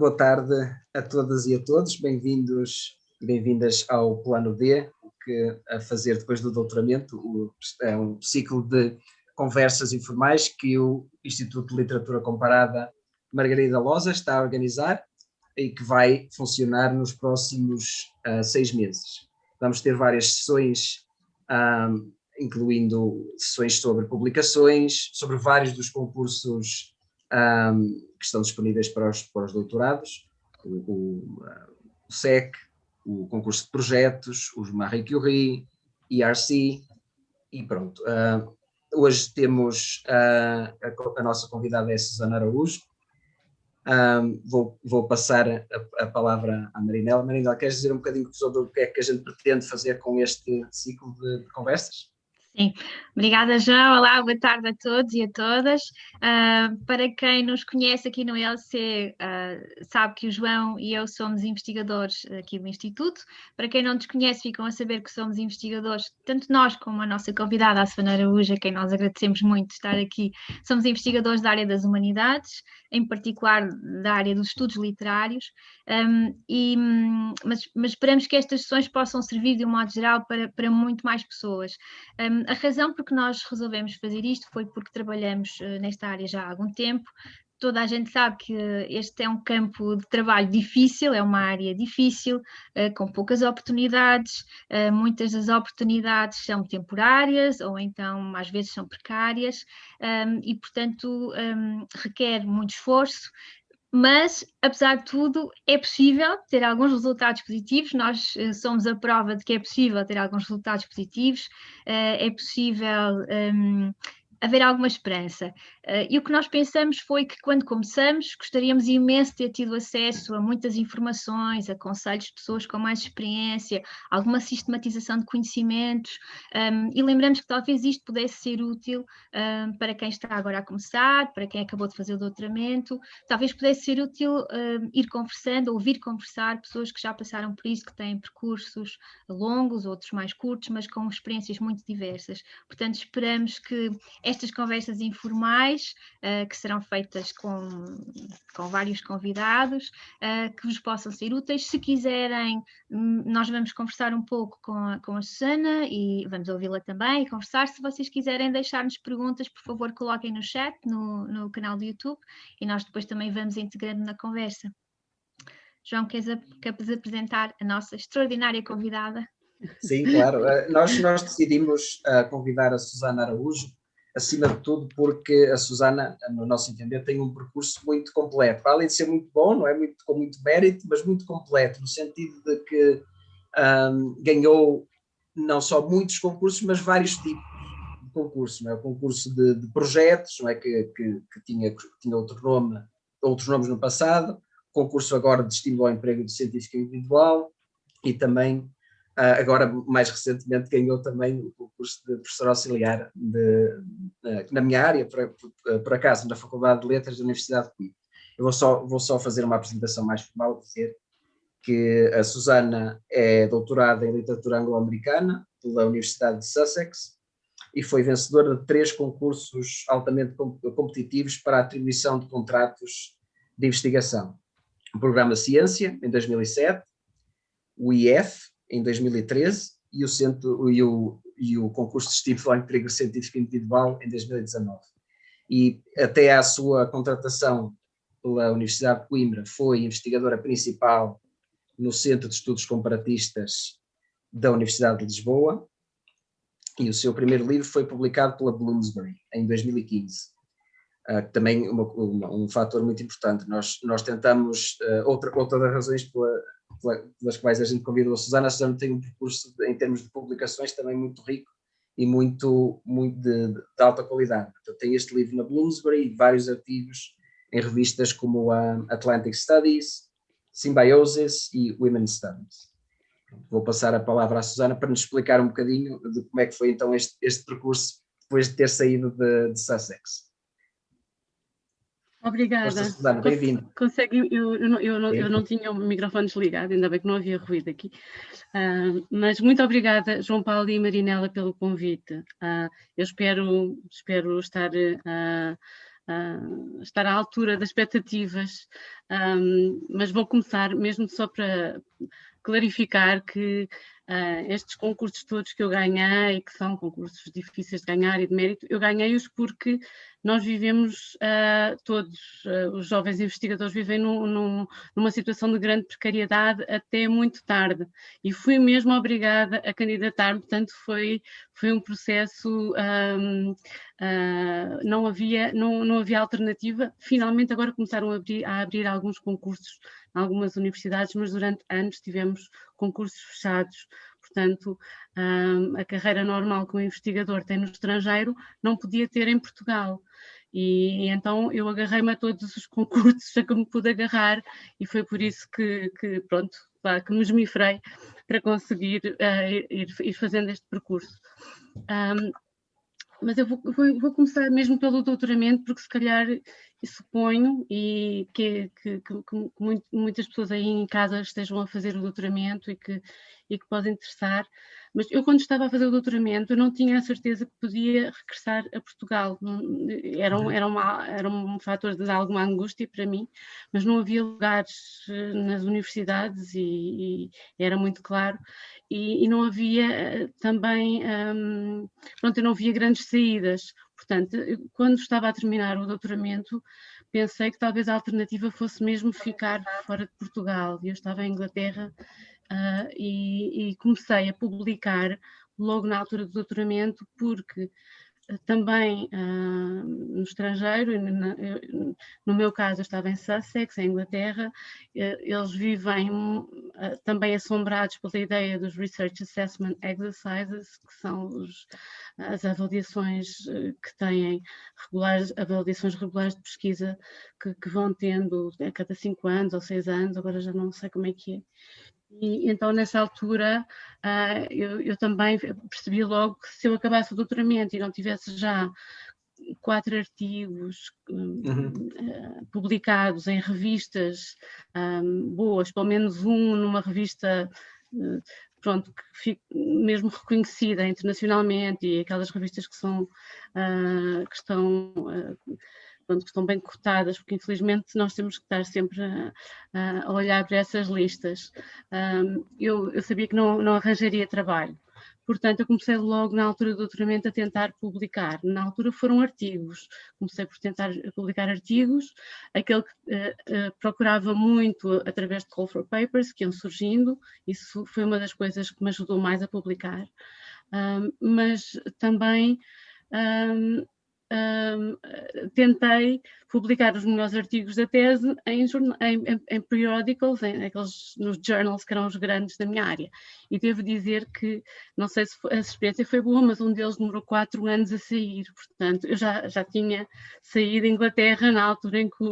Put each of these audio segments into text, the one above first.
boa tarde a todas e a todos, bem-vindos e bem-vindas ao Plano D, que a fazer depois do doutoramento é um ciclo de conversas informais que o Instituto de Literatura Comparada Margarida Loza está a organizar e que vai funcionar nos próximos 6 meses. Vamos ter várias sessões, incluindo sessões sobre publicações, sobre vários dos concursos que estão disponíveis para os doutorados, o SEC, o concurso de projetos, os Marie Curie, ERC, e pronto. Hoje temos a nossa convidada é a Susana Araújo. Vou passar a palavra à Marinela. Marinela, queres dizer um bocadinho sobre o que é que a gente pretende fazer com este ciclo de conversas? Sim, obrigada, João. Olá, boa tarde a todos e a todas. Para quem nos conhece aqui no LC, sabe que o João e eu somos investigadores aqui do Instituto. Para quem não nos conhece, ficam a saber que somos investigadores, tanto nós como a nossa convidada, a Susana Araújo, a quem nós agradecemos muito estar aqui. Somos investigadores da área das humanidades, em particular da área dos estudos literários, mas esperamos que estas sessões possam servir de um modo geral para muito mais pessoas. A razão por que nós resolvemos fazer isto foi porque trabalhamos nesta área já há algum tempo. Toda a gente sabe que este é um campo de trabalho difícil, é uma área difícil, com poucas oportunidades. Muitas das oportunidades são temporárias ou então às vezes são precárias e, portanto, requer muito esforço. Mas, apesar de tudo, é possível ter alguns resultados positivos. Nós somos a prova de que é possível ter alguns resultados positivos, é possível haver alguma esperança. E o que nós pensamos foi que, quando começamos, gostaríamos imenso de ter tido acesso a muitas informações, a conselhos de pessoas com mais experiência, alguma sistematização de conhecimentos, e lembramos que talvez isto pudesse ser útil para quem está agora a começar, para quem acabou de fazer o doutoramento. Talvez pudesse ser útil ir conversando, ouvir conversar pessoas que já passaram por isso, que têm percursos longos, outros mais curtos, mas com experiências muito diversas. Portanto, esperamos que estas conversas informais, que serão feitas com vários convidados, que vos possam ser úteis. Se quiserem, nós vamos conversar um pouco com a Susana e vamos ouvi-la também e conversar. Se vocês quiserem deixar-nos perguntas, por favor, coloquem no chat, no canal do YouTube, e nós depois também vamos integrando na conversa. João, queres apresentar a nossa extraordinária convidada? Sim, claro. Nós decidimos convidar a Susana Araújo, acima de tudo porque a Susana, no nosso entender, tem um percurso muito completo. Para além de ser muito bom, não é com muito mérito, mas muito completo, no sentido de que ganhou não só muitos concursos, mas vários tipos de concursos. Não é? O concurso de projetos, não é? que tinha outros nomes no passado, concurso agora de estímulo ao emprego de científico individual e também agora, mais recentemente, ganhou também o concurso de professor auxiliar na minha área, por acaso, na Faculdade de Letras da Universidade de Coimbra. Eu vou só fazer uma apresentação mais formal, dizer que a Susana é doutorada em literatura anglo-americana pela Universidade de Sussex e foi vencedora de 3 concursos altamente competitivos para a atribuição de contratos de investigação. O Programa Ciência, em 2007, o IF, em 2013, e o concurso de estímulo ao emprego científico individual em 2019. E até à sua contratação pela Universidade de Coimbra foi investigadora principal no Centro de Estudos Comparatistas da Universidade de Lisboa, e o seu primeiro livro foi publicado pela Bloomsbury em 2015. Também um fator muito importante. Nós tentamos, outra das razões pelas quais a gente convidou a Susana tem um percurso em termos de publicações também muito rico e muito de alta qualidade. Então, tem este livro na Bloomsbury e vários artigos em revistas como a Atlantic Studies, Symbiosis e Women's Studies. Vou passar a palavra à Susana para nos explicar um bocadinho de como é que foi então este percurso depois de ter saído de Sussex. Obrigada. Susana, bem-vindo. Eu não tinha o microfone desligado, ainda bem que não havia ruído aqui. Mas muito obrigada, João Paulo e Marinela, pelo convite. Eu espero estar estar à altura das expectativas, mas vou começar mesmo só para clarificar que estes concursos todos que eu ganhei, que são concursos difíceis de ganhar e de mérito, eu ganhei-os porque nós vivemos, todos os jovens investigadores vivem numa situação de grande precariedade até muito tarde, e fui mesmo obrigada a candidatar-me, portanto foi um processo, não havia alternativa. Finalmente agora começaram a abrir alguns concursos em algumas universidades, mas durante anos tivemos concursos fechados. Portanto, a carreira normal que um investigador tem no estrangeiro não podia ter em Portugal. E então eu agarrei-me a todos os concursos a que me pude agarrar, e foi por isso que me esmifrei para conseguir ir fazendo este percurso. Mas eu vou começar mesmo pelo doutoramento, porque se calhar suponho e que muitas pessoas aí em casa estejam a fazer o doutoramento e que podem interessar. Mas eu, quando estava a fazer o doutoramento, eu não tinha a certeza que podia regressar a Portugal. Era um fator de alguma angústia para mim, mas não havia lugares nas universidades e era muito claro. E não havia também, eu não via grandes saídas. Portanto, quando estava a terminar o doutoramento, pensei que talvez a alternativa fosse mesmo ficar fora de Portugal. Eu estava em Inglaterra e comecei a publicar logo na altura do doutoramento, porque também no estrangeiro, no meu caso eu estava em Sussex, em Inglaterra, eles vivem também assombrados pela ideia dos Research Assessment Exercises, que são as avaliações que têm avaliações regulares de pesquisa que vão tendo a cada 5 anos ou 6 anos, agora já não sei como é que é. E então, nessa altura, eu também percebi logo que se eu acabasse o doutoramento e não tivesse já 4 artigos publicados em revistas boas, pelo menos um numa revista que fique mesmo reconhecida internacionalmente, e aquelas revistas que estão bem cotadas, porque infelizmente nós temos que estar sempre a olhar para essas listas. Eu sabia que não arranjaria trabalho, portanto eu comecei logo na altura do doutoramento a tentar publicar. Na altura foram artigos, comecei por tentar publicar artigos, aquele que procurava muito através de call for papers que iam surgindo, isso foi uma das coisas que me ajudou mais a publicar, mas também tentei publicar os melhores artigos da tese em periodicals, nos journals que eram os grandes da minha área. E devo dizer que, não sei se a experiência foi boa, mas um deles demorou 4 anos a sair. Portanto, eu já tinha saído da Inglaterra na altura em que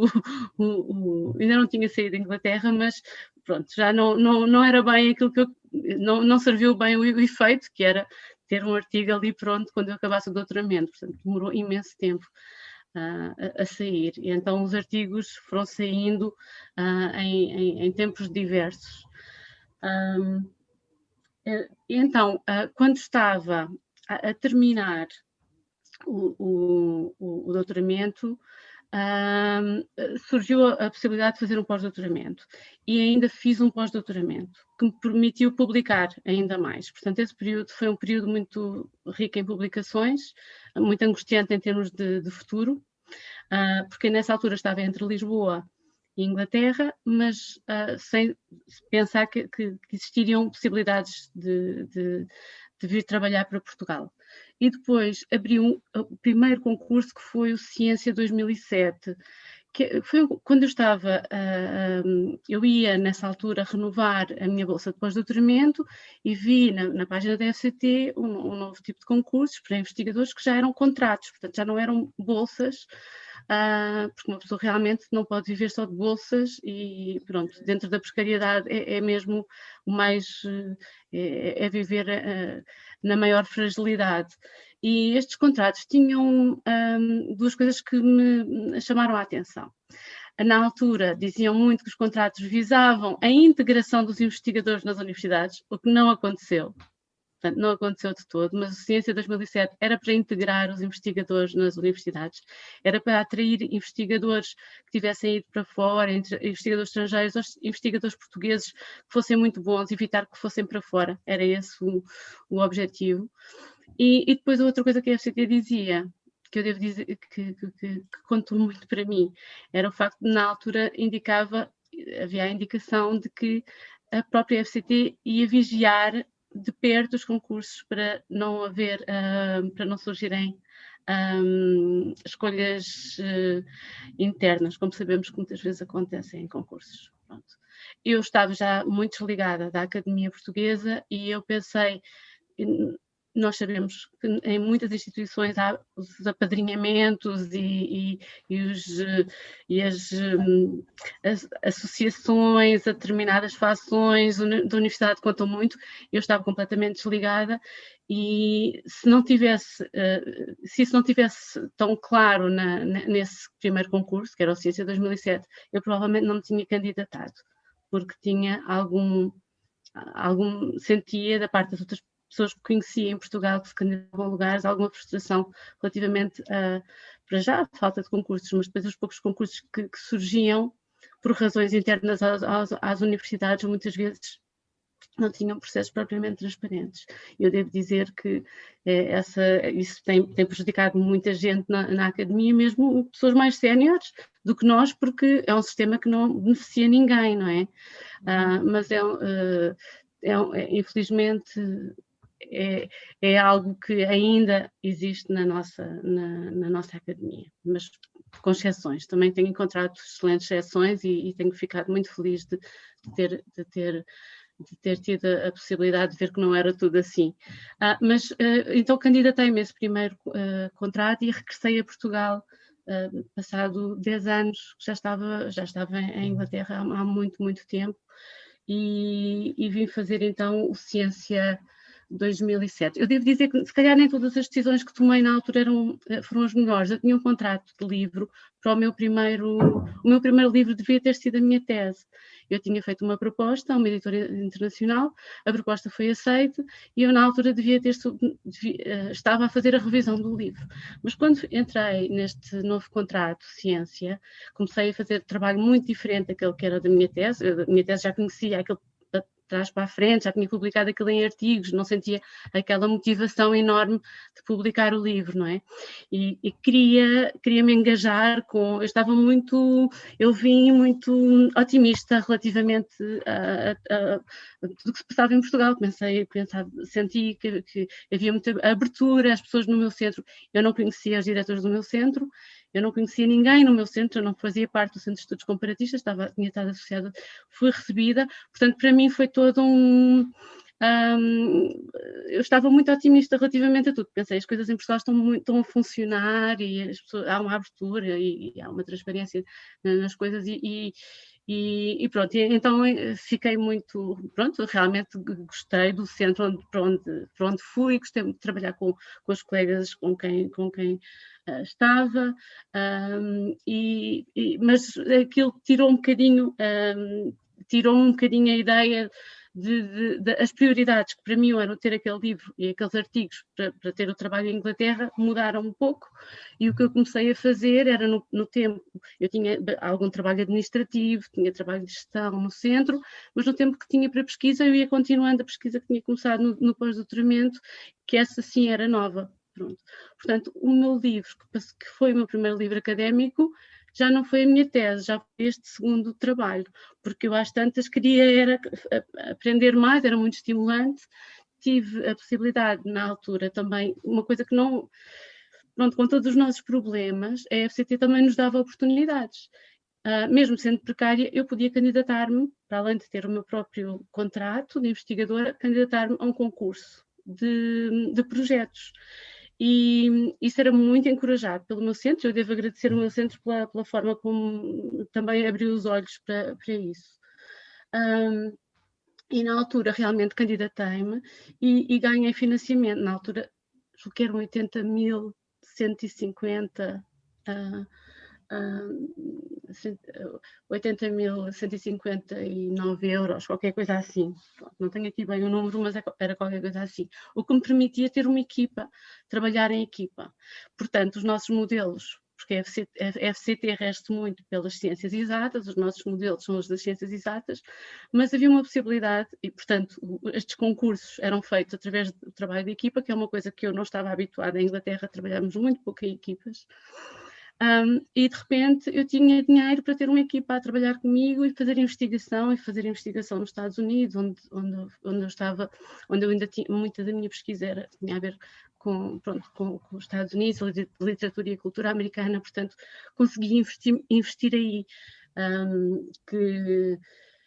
ainda não tinha saído da Inglaterra, mas pronto, já não era bem aquilo que não serviu bem o efeito, que era ter um artigo ali pronto quando eu acabasse o doutoramento. Portanto, demorou imenso tempo a sair. E então os artigos foram saindo em tempos diversos. Então, quando estava a terminar o doutoramento, surgiu a possibilidade de fazer um pós-doutoramento, e ainda fiz um pós-doutoramento que me permitiu publicar ainda mais. Portanto, esse período foi um período muito rico em publicações, muito angustiante em termos de futuro, porque nessa altura estava entre Lisboa e Inglaterra, mas sem pensar que existiriam possibilidades de vir trabalhar para Portugal. E depois abri o primeiro concurso, que foi o Ciência 2007, que foi quando eu estava, eu ia nessa altura renovar a minha bolsa de pós-doutoramento, e vi na página da FCT um novo tipo de concursos para investigadores que já eram contratos, portanto já não eram bolsas, porque uma pessoa realmente não pode viver só de bolsas, e pronto, dentro da precariedade é mesmo o mais, é viver na maior fragilidade. E estes contratos tinham 2 coisas que me chamaram a atenção. Na altura diziam muito que os contratos visavam a integração dos investigadores nas universidades, o que não aconteceu. Portanto, não aconteceu de todo, mas a Ciência 2007 era para integrar os investigadores nas universidades, era para atrair investigadores que tivessem ido para fora, investigadores estrangeiros, investigadores portugueses que fossem muito bons, evitar que fossem para fora, era esse o objetivo. E depois a outra coisa que a FCT dizia, que eu devo dizer que contou muito para mim, era o facto de, na altura, havia a indicação de que a própria FCT ia vigiar de perto os concursos para não haver, para não surgirem escolhas internas, como sabemos que muitas vezes acontecem em concursos. Pronto. Eu estava já muito desligada da Academia Portuguesa e eu pensei, nós sabemos que em muitas instituições há os apadrinhamentos e as associações a determinadas fações da universidade contam muito. Eu estava completamente desligada e se isso não tivesse tão claro nesse primeiro concurso, que era o Ciência 2007, eu provavelmente não me tinha candidatado, porque tinha sentia da parte das outras pessoas que conhecia em Portugal que se candidatavam a lugares, alguma frustração relativamente para já, a falta de concursos, mas depois os poucos concursos que surgiam por razões internas às universidades, muitas vezes não tinham processos propriamente transparentes. Eu devo dizer que isso tem prejudicado muita gente na academia, mesmo pessoas mais séniores do que nós, porque é um sistema que não beneficia ninguém, não é? Mas infelizmente é algo que ainda existe na nossa academia, mas com exceções. Também tenho encontrado excelentes exceções e tenho ficado muito feliz de ter tido a possibilidade de ver que não era tudo assim. Então candidatei-me a esse primeiro contrato e regressei a Portugal passado 10 anos, já estava em Inglaterra há muito, muito tempo e vim fazer então o Ciência 2007. Eu devo dizer que se calhar nem todas as decisões que tomei na altura foram as melhores. Eu tinha um contrato de livro para o meu primeiro livro devia ter sido a minha tese. Eu tinha feito uma proposta a uma editora internacional, a proposta foi aceita e eu na altura estava a fazer a revisão do livro. Mas quando entrei neste novo contrato de ciência, comecei a fazer trabalho muito diferente daquele que era da minha tese. A minha tese já conhecia aquele trás para a frente, já tinha publicado aquilo em artigos, não sentia aquela motivação enorme de publicar o livro, não é? E queria me engajar eu vim muito otimista relativamente a tudo que se passava em Portugal, senti que havia muita abertura, as pessoas no meu centro, eu não conhecia os diretores do meu centro, eu não conhecia ninguém no meu centro, eu não fazia parte do Centro de Estudos Comparatistas, tinha estado associada, fui recebida, portanto para mim foi todo eu estava muito otimista relativamente a tudo, pensei, as coisas em Portugal estão a funcionar e há uma abertura e há uma transparência nas coisas e pronto, então fiquei muito, pronto, realmente gostei do centro para onde fui, gostei de trabalhar com os colegas com quem estava, mas aquilo tirou um bocadinho a ideia as prioridades que para mim eram ter aquele livro e aqueles artigos para ter o trabalho em Inglaterra mudaram um pouco e o que eu comecei a fazer era no tempo, eu tinha algum trabalho administrativo, tinha trabalho de gestão no centro, mas no tempo que tinha para pesquisa eu ia continuando a pesquisa que tinha começado no pós-doutoramento, que essa sim era nova. Pronto. Portanto, o meu livro, que foi o meu primeiro livro académico, já não foi a minha tese, já foi este segundo trabalho, porque eu às tantas queria aprender mais, era muito estimulante, tive a possibilidade na altura também, uma coisa que não, pronto, com todos os nossos problemas, a FCT também nos dava oportunidades. Mesmo sendo precária, eu podia candidatar-me, para além de ter o meu próprio contrato de investigadora, candidatar-me a um concurso de projetos. E isso era muito encorajado pelo meu centro, eu devo agradecer ao meu centro pela forma como também abriu os olhos para isso. E na altura realmente candidatei-me e ganhei financiamento, na altura julgo que eram 80.150 80.159 euros, qualquer coisa assim. Não tenho aqui bem o número, mas era qualquer coisa assim. O que me permitia ter uma equipa, trabalhar em equipa. Portanto, os nossos modelos, porque a FCT rege muito pelas ciências exatas, os nossos modelos são os das ciências exatas, mas havia uma possibilidade, e portanto estes concursos eram feitos através do trabalho de equipa, que é uma coisa que eu não estava habituada. Em Inglaterra trabalhamos muito pouco em equipas. E de repente eu tinha dinheiro para ter uma equipa a trabalhar comigo e fazer investigação nos Estados Unidos, onde eu estava, onde eu ainda tinha, muita da minha pesquisa tinha a ver com os Estados Unidos, a literatura e a cultura americana, portanto consegui investir aí,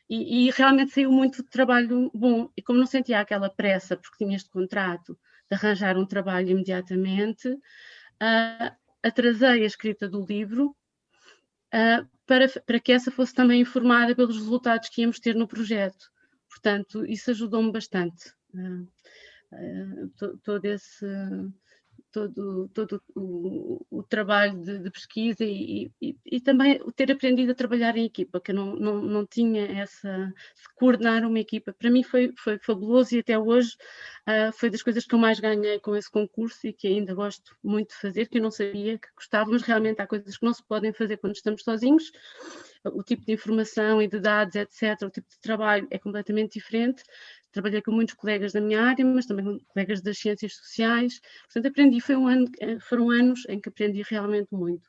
e realmente saiu muito de trabalho bom, e como não sentia aquela pressa, porque tinha este contrato de arranjar um trabalho imediatamente, atrasei a escrita do livro para que essa fosse também informada pelos resultados que íamos ter no projeto. Portanto, isso ajudou-me bastante. Todo o trabalho de pesquisa e também ter aprendido a trabalhar em equipa, que eu não tinha coordenar uma equipa. Para mim foi fabuloso, e até hoje foi das coisas que eu mais ganhei com esse concurso e que ainda gosto muito de fazer, que eu não sabia que gostava, mas realmente há coisas que não se podem fazer quando estamos sozinhos. O tipo de informação e de dados, etc., o tipo de trabalho é completamente diferente. Trabalhei com muitos colegas da minha área, mas também com colegas das ciências sociais. Portanto, foram anos em que aprendi realmente muito.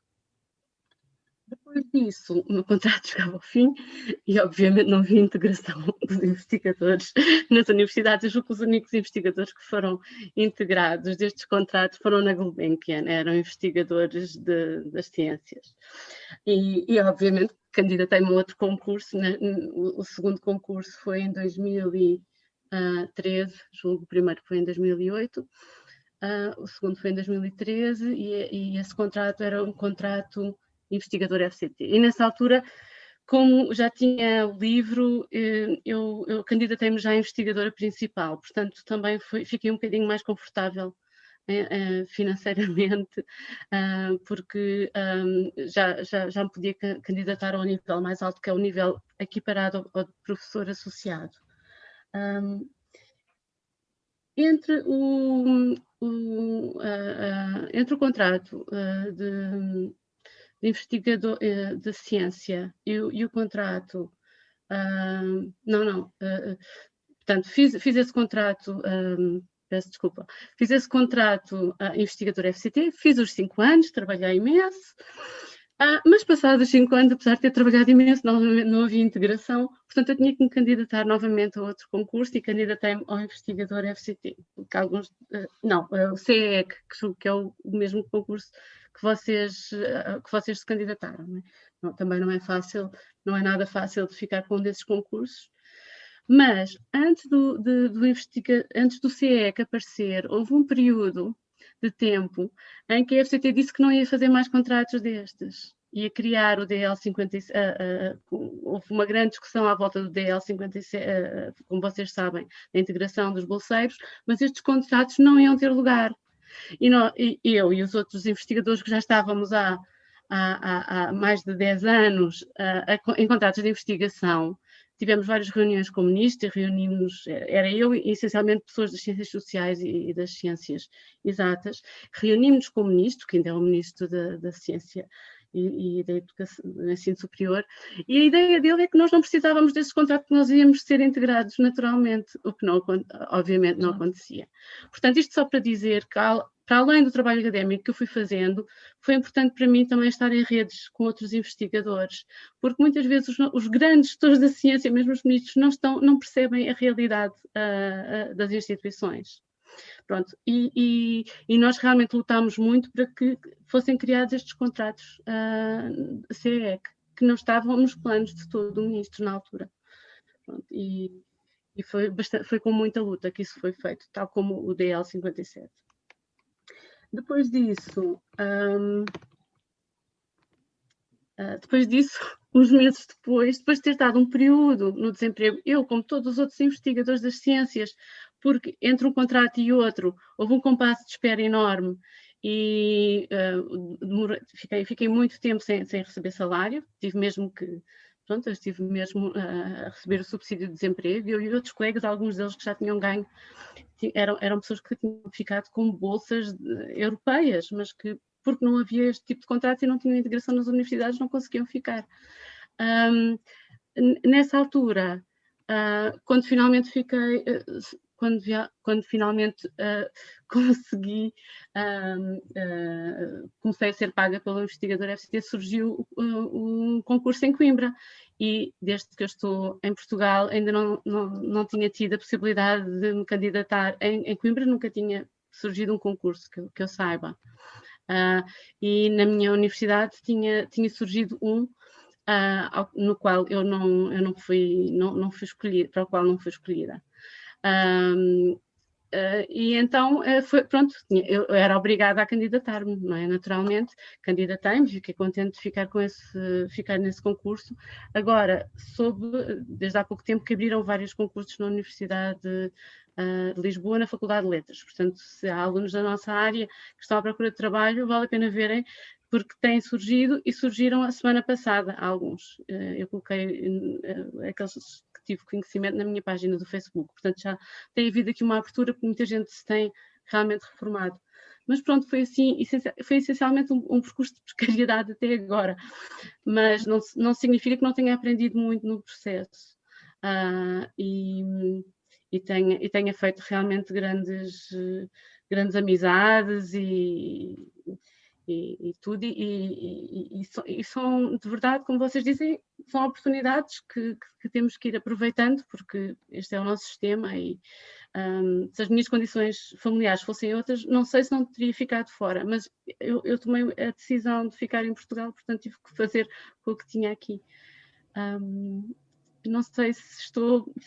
Depois disso, o meu contrato chegava ao fim e, obviamente, não havia integração dos investigadores nas universidades. Eu julgo que os únicos investigadores que foram integrados destes contratos foram na Gulbenkian, eram investigadores das ciências. E obviamente, candidatei-me a outro concurso. O segundo concurso foi em 2013, julgo o primeiro foi em 2008. O segundo foi em 2013 e esse contrato era um contrato investigador FCT. E nessa altura, como já tinha o livro, eu candidatei-me já a investigadora principal, portanto também fiquei um bocadinho mais confortável financeiramente, porque já me podia candidatar ao nível mais alto, que é o nível equiparado ao de professor associado. Entre o contrato de investigador de ciência e o contrato, portanto, fiz esse contrato, peço desculpa, fiz esse contrato investigador FCT, fiz os 5 anos, trabalhei imenso, mas passados os 5 anos, apesar de ter trabalhado imenso, não havia integração, portanto eu tinha que me candidatar novamente a outro concurso e candidatei-me ao investigador FCT, porque alguns, o CEEC, que é o mesmo concurso que vocês se candidataram, não é? Também não é fácil, não é nada fácil de ficar com um desses concursos, mas antes do CEEC aparecer, houve um período de tempo em que a FCT disse que não ia fazer mais contratos destes, ia criar o DL57, houve uma grande discussão à volta do DL57, como vocês sabem, da integração dos bolseiros, mas estes contratos não iam ter lugar. E eu e os outros investigadores que já estávamos há mais de 10 anos em contratos de investigação, tivemos várias reuniões com o ministro, era eu e essencialmente pessoas das ciências sociais e das ciências exatas, reunimos-nos com o ministro, que ainda é o ministro da ciência e da educação, do ensino superior, e a ideia dele é que nós não precisávamos desses contratos, que nós íamos ser integrados naturalmente, o que obviamente não acontecia. Portanto, isto só para dizer que, para além do trabalho académico que eu fui fazendo, foi importante para mim também estar em redes com outros investigadores, porque muitas vezes os grandes gestores da ciência, mesmo os ministros, não percebem a realidade das instituições. Pronto, e nós realmente lutámos muito para que fossem criados estes contratos CEEC, que não estavam nos planos de todo o ministro na altura. Pronto, e foi com muita luta que isso foi feito, tal como o DL57. Depois disso, uns meses depois de ter estado um período no desemprego, eu, como todos os outros investigadores das ciências, porque entre um contrato e outro houve um compasso de espera enorme, e fiquei muito tempo sem receber salário, tive mesmo que, pronto, eu estive mesmo a receber o subsídio de desemprego, eu e outros colegas, alguns deles que já tinham ganho, eram pessoas que tinham ficado com bolsas europeias, mas que, porque não havia este tipo de contrato e não tinham integração nas universidades, não conseguiam ficar. Nessa altura, quando finalmente fiquei, quando finalmente consegui, comecei a ser paga pelo investigador FCT, surgiu um concurso em Coimbra, e desde que eu estou em Portugal ainda não tinha tido a possibilidade de me candidatar em Coimbra, nunca tinha surgido um concurso que eu saiba. E na minha universidade tinha surgido um, no qual eu não fui escolhida, para o qual não fui escolhida. E então, pronto, eu era obrigada a candidatar-me, não é? Naturalmente, candidatei-me, fiquei contente de ficar nesse concurso. Agora, soube, desde há pouco tempo, que abriram vários concursos na Universidade de Lisboa, na Faculdade de Letras. Portanto, se há alunos da nossa área que estão à procura de trabalho, vale a pena verem, porque têm surgido e surgiram a semana passada, alguns. Eu coloquei aqueles que tive conhecimento na minha página do Facebook, portanto já tem havido aqui uma abertura, porque muita gente se tem realmente reformado. Mas pronto, foi assim, foi essencialmente um percurso de precariedade até agora, mas não significa que não tenha aprendido muito no processo. E tenha feito realmente grandes amizades e tudo, e são, de verdade, como vocês dizem, são oportunidades que temos que ir aproveitando, porque este é o nosso sistema, e se as minhas condições familiares fossem outras, não sei se não teria ficado fora, mas eu tomei a decisão de ficar em Portugal, portanto tive que fazer com o que tinha aqui. Não sei se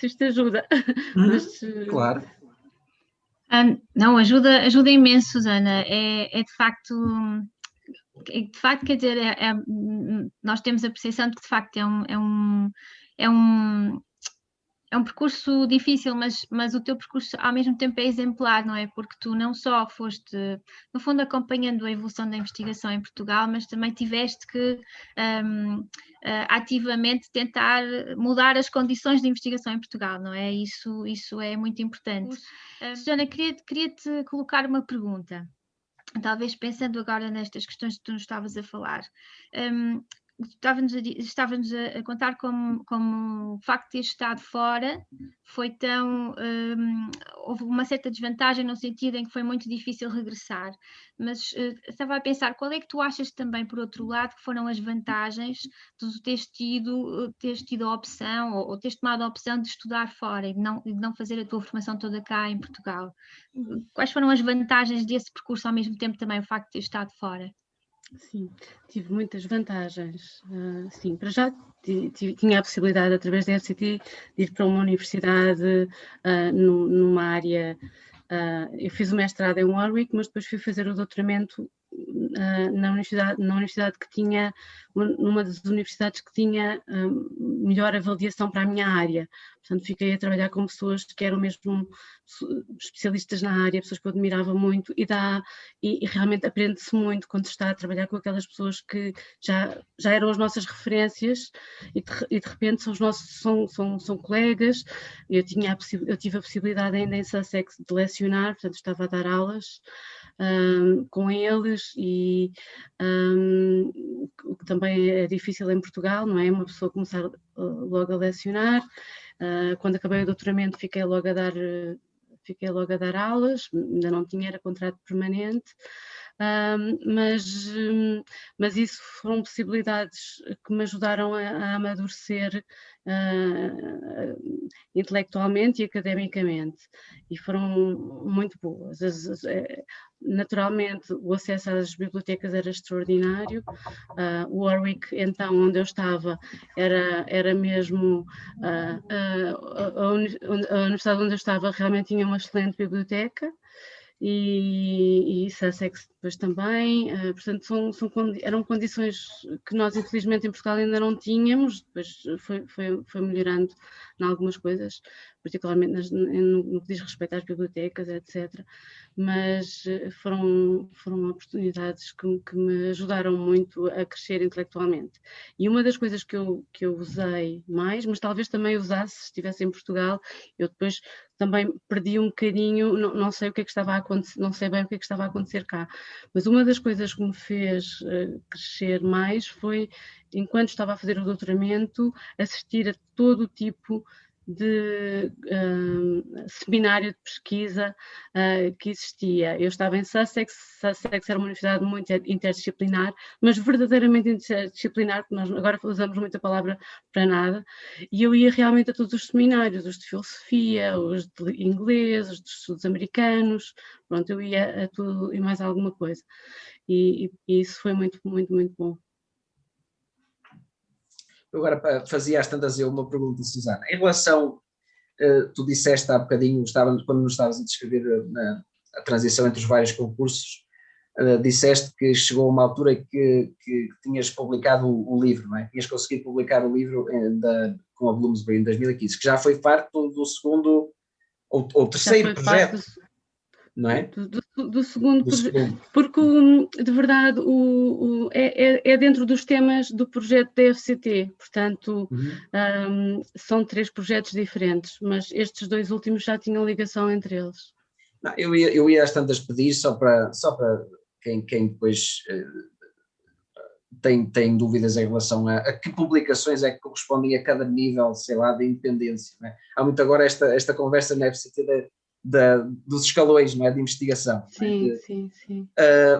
isto ajuda. Mas, claro. Não, ajuda imenso, Susana. É de facto, quer dizer, nós temos a percepção de que de facto é um percurso difícil, mas o teu percurso ao mesmo tempo é exemplar, não é? Porque tu não só foste, no fundo, acompanhando a evolução da investigação em Portugal, mas também tiveste que ativamente tentar mudar as condições de investigação em Portugal, não é? Isso é muito importante. Susana, queria-te colocar uma pergunta, talvez pensando agora nestas questões que tu nos estavas a falar. Estava-nos a contar como o facto de ter estado fora foi tão... houve uma certa desvantagem no sentido em que foi muito difícil regressar, mas estava a pensar, qual é que tu achas também, por outro lado, que foram as vantagens de teres tido a opção, ou teres tomado a opção de estudar fora e de não fazer a tua formação toda cá em Portugal? Quais foram as vantagens desse percurso, ao mesmo tempo também o facto de ter estado fora? Sim, tive muitas vantagens. Sim, para já tinha a possibilidade, através da FCT, de ir para uma universidade numa área. Eu fiz o mestrado em Warwick, mas depois fui fazer o doutoramento na universidade que tinha, numa das universidades que tinha melhor avaliação para a minha área. Portanto, fiquei a trabalhar com pessoas que eram mesmo especialistas na área, pessoas que eu admirava muito, e realmente aprende-se muito quando se está a trabalhar com aquelas pessoas que já eram as nossas referências e de repente são colegas. Eu tive a possibilidade ainda em Sussex de lecionar, portanto estava a dar aulas com eles, e o que também é difícil em Portugal, não é? Uma pessoa começar logo a lecionar. Quando acabei o doutoramento fiquei logo a dar aulas, ainda não tinha contrato permanente, mas isso foram possibilidades que me ajudaram a amadurecer intelectualmente e academicamente, e foram muito boas. Naturalmente, o acesso às bibliotecas era extraordinário. O Warwick, então, onde eu estava, era mesmo a universidade onde eu estava realmente tinha uma excelente biblioteca, e Sussex depois também, portanto eram condições que nós infelizmente em Portugal ainda não tínhamos, depois foi melhorando em algumas coisas, particularmente no que diz respeito às bibliotecas, etc. Mas foram oportunidades que me ajudaram muito a crescer intelectualmente. E uma das coisas que eu usei mais, mas talvez também usasse se estivesse em Portugal, eu depois também perdi um bocadinho, não sei o que é que estava a acontecer, não sei bem o que é que estava a acontecer cá, mas uma das coisas que me fez crescer mais foi, enquanto estava a fazer o doutoramento, assistir a todo o tipo de seminário de pesquisa que existia. Eu estava em Sussex era uma universidade muito interdisciplinar, mas verdadeiramente interdisciplinar, porque nós agora usamos muito a palavra para nada, e eu ia realmente a todos os seminários, os de filosofia, os de inglês, os de estudos americanos, pronto, eu ia a tudo e mais alguma coisa, e isso foi muito, muito, muito bom. Agora fazia às tantas eu uma pergunta, Susana. Em relação, tu disseste há bocadinho, quando nos estavas a descrever a transição entre os vários concursos, disseste que chegou uma altura que tinhas publicado o livro, não é? Tinhas conseguido publicar o livro com a Bloomsbury em 2015, que já foi parte do segundo ou terceiro projeto. Não é? Do segundo projeto, porque de verdade é dentro dos temas do projeto da FCT, portanto são 3 projetos diferentes, mas estes 2 últimos já tinham ligação entre eles. Não, eu ia às tantas pedir só para quem depois tem dúvidas em relação a que publicações é que correspondem a cada nível, sei lá, de independência. Não é? Há muito agora esta conversa na FCT dos escalões, não é? De investigação. Sim, sim.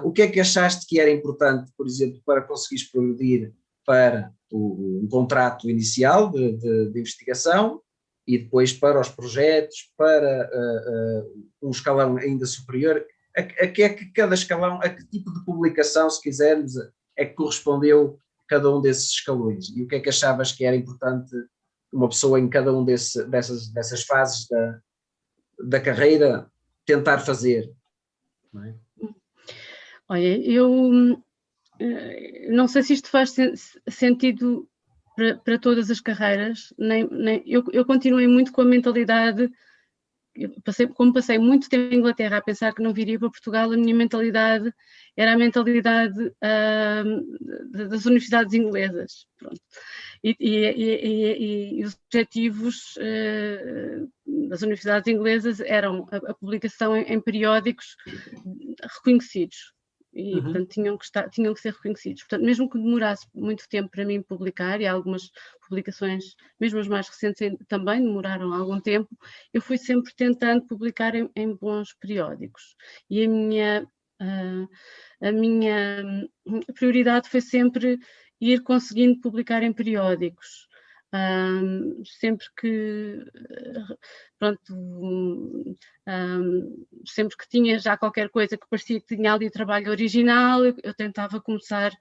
O que é que achaste que era importante, por exemplo, para conseguires progredir para um contrato inicial de investigação e depois para os projetos, para um escalão ainda superior? A que é que cada escalão, a que tipo de publicação, se quisermos, é que correspondeu cada um desses escalões? E o que é que achavas que era importante uma pessoa em cada um dessas fases da carreira tentar fazer? Não é? Olha, eu não sei se isto faz sentido para todas as carreiras, eu continuei muito com a mentalidade, como passei muito tempo em Inglaterra a pensar que não viria para Portugal, a minha mentalidade era a mentalidade das universidades inglesas. Pronto. E os objetivos das universidades inglesas eram a publicação em periódicos reconhecidos. E, portanto, tinham que ser reconhecidos. Portanto, mesmo que demorasse muito tempo para mim publicar, e algumas publicações, mesmo as mais recentes, também demoraram algum tempo, eu fui sempre tentando publicar em bons periódicos. E a minha prioridade foi sempre ir conseguindo publicar em periódicos. Sempre que sempre que tinha já qualquer coisa que parecia que tinha ali trabalho original, eu tentava começar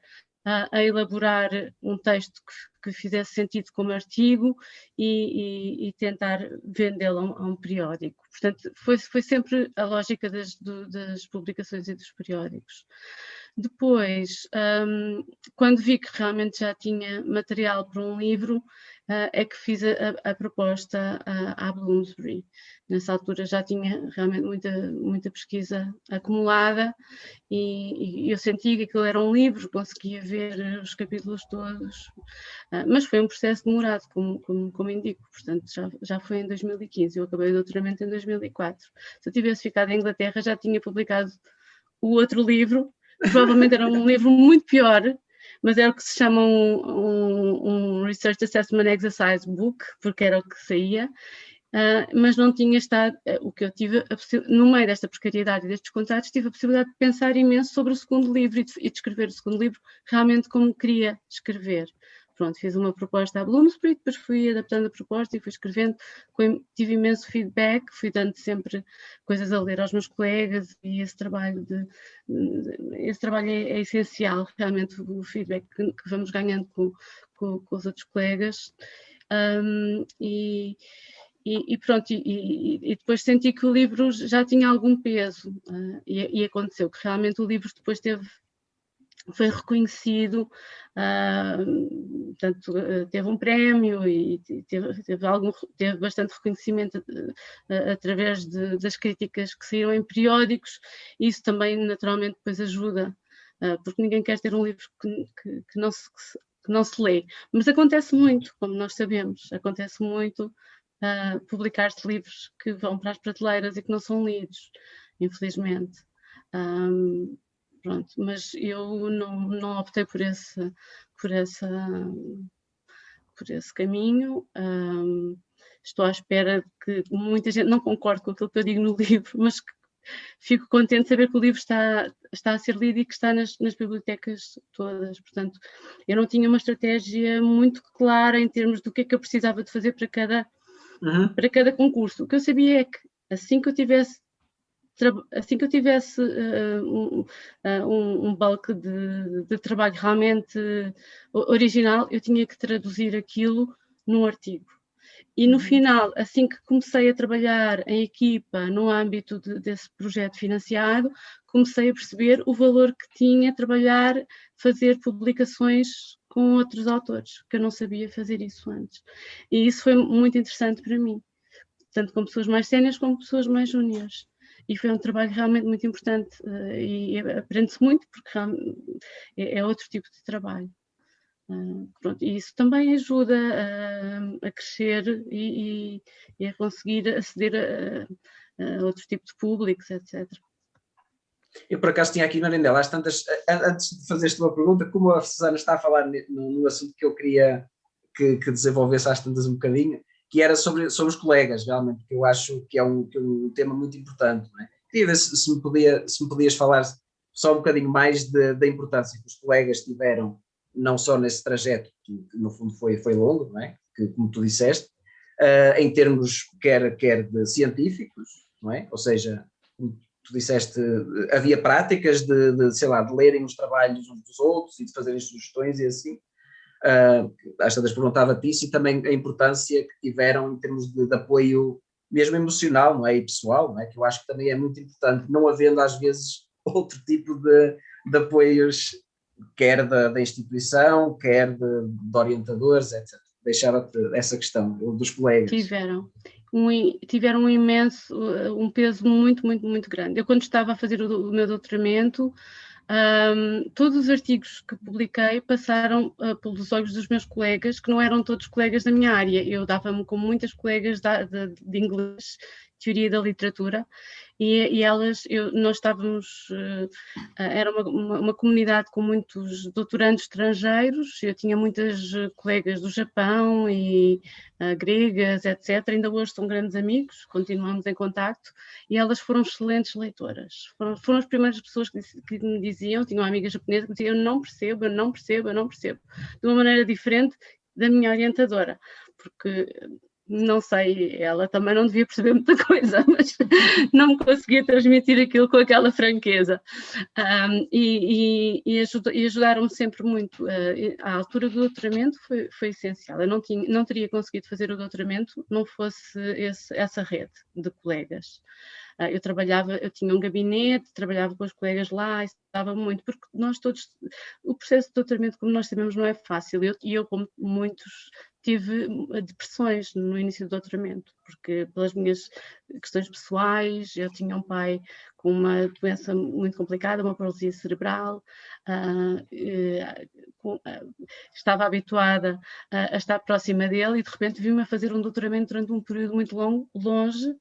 a elaborar um texto que fizesse sentido como artigo e tentar vendê-lo a um periódico. Portanto, foi sempre a lógica das publicações e dos periódicos. Depois, quando vi que realmente já tinha material para um livro, é que fiz a proposta à Bloomsbury. Nessa altura já tinha realmente muita pesquisa acumulada e eu sentia que aquilo era um livro, conseguia ver os capítulos todos, mas foi um processo demorado, como indico, portanto já foi em 2015, eu acabei o doutoramento em 2004. Se eu tivesse ficado em Inglaterra já tinha publicado o outro livro, provavelmente era um livro muito pior, mas era o que se chama um Research Assessment Exercise Book, porque era o que saía, mas não tinha estado, o que eu tive, no meio desta precariedade e destes contratos, tive a possibilidade de pensar imenso sobre o segundo livro e de escrever o segundo livro realmente como queria escrever. Pronto, fiz uma proposta à Bloomsbury, depois fui adaptando a proposta e fui escrevendo, tive imenso feedback, fui dando sempre coisas a ler aos meus colegas e esse trabalho é essencial, realmente o feedback que vamos ganhando com os outros colegas. E pronto, e depois senti que o livro já tinha algum peso, e aconteceu que realmente o livro depois foi reconhecido, portanto, teve um prémio e teve bastante reconhecimento através das críticas que saíram em periódicos, e isso também naturalmente depois ajuda, porque ninguém quer ter um livro que não se lê, mas acontece muito, como nós sabemos, acontece muito publicar-se livros que vão para as prateleiras e que não são lidos, infelizmente. Pronto, mas eu não optei por esse caminho. Estou à espera que muita gente, não concordo com aquilo que eu digo no livro, mas que fico contente de saber que o livro está a ser lido e que está nas bibliotecas todas. Portanto, eu não tinha uma estratégia muito clara em termos do que é que eu precisava de fazer para cada concurso. O que eu sabia é que assim que eu tivesse um bulk de trabalho realmente original, eu tinha que traduzir aquilo num artigo. E no final, assim que comecei a trabalhar em equipa no âmbito desse projeto financiado, comecei a perceber o valor que tinha fazer publicações com outros autores, que eu não sabia fazer isso antes. E isso foi muito interessante para mim, tanto com pessoas mais séniores como pessoas mais júniores. E foi um trabalho realmente muito importante, e aprende-se muito, porque é outro tipo de trabalho. Pronto, e isso também ajuda a crescer e a conseguir aceder a outros tipos de públicos, etc. Eu, por acaso, tinha aqui, Marindela, às tantas, antes de fazer-te uma pergunta, como a Susana está a falar no assunto que eu queria que desenvolvesse às tantas um bocadinho, que era sobre os colegas, realmente, que eu acho que é um tema muito importante. Não é? Queria ver se me podias falar só um bocadinho mais da importância que os colegas tiveram, não só nesse trajeto, que no fundo foi longo, não é? Que, como tu disseste, em termos quer de científicos, não é? Ou seja, tu disseste, havia práticas sei lá, de lerem os trabalhos uns dos outros e de fazerem sugestões e assim. Às tantas perguntava-te isso, e também a importância que tiveram em termos de apoio mesmo emocional, não é? E pessoal, não é? Que eu acho que também é muito importante, não havendo às vezes outro tipo de apoios, quer da instituição, quer de orientadores, etc. Deixava-te essa questão, dos colegas. Tiveram um peso muito, muito, muito grande. Eu, quando estava a fazer o meu doutoramento, todos os artigos que publiquei passaram pelos olhos dos meus colegas, que não eram todos colegas da minha área. Eu dava-me com muitas colegas de inglês, teoria da literatura, e nós estávamos, era uma comunidade com muitos doutorandos estrangeiros. Eu tinha muitas colegas do Japão e gregas, etc. Ainda hoje são grandes amigos, continuamos em contacto, e elas foram excelentes leitoras. Foram as primeiras pessoas que me diziam, tinha uma amiga japonesa que me dizia: eu não percebo, de uma maneira diferente da minha orientadora, porque não sei, ela também não devia perceber muita coisa, mas não me conseguia transmitir aquilo com aquela franqueza. E ajudaram-me sempre muito. A altura do doutoramento foi essencial. Eu não teria conseguido fazer o doutoramento não fosse essa rede de colegas. Eu tinha um gabinete, trabalhava com os colegas lá, estava muito, porque nós todos, o processo de doutoramento, como nós sabemos, não é fácil. Eu, como muitos, tive depressões no início do doutoramento, porque pelas minhas questões pessoais, eu tinha um pai com uma doença muito complicada, uma paralisia cerebral, estava habituada a estar próxima dele e de repente vi-me a fazer um doutoramento durante um período muito longe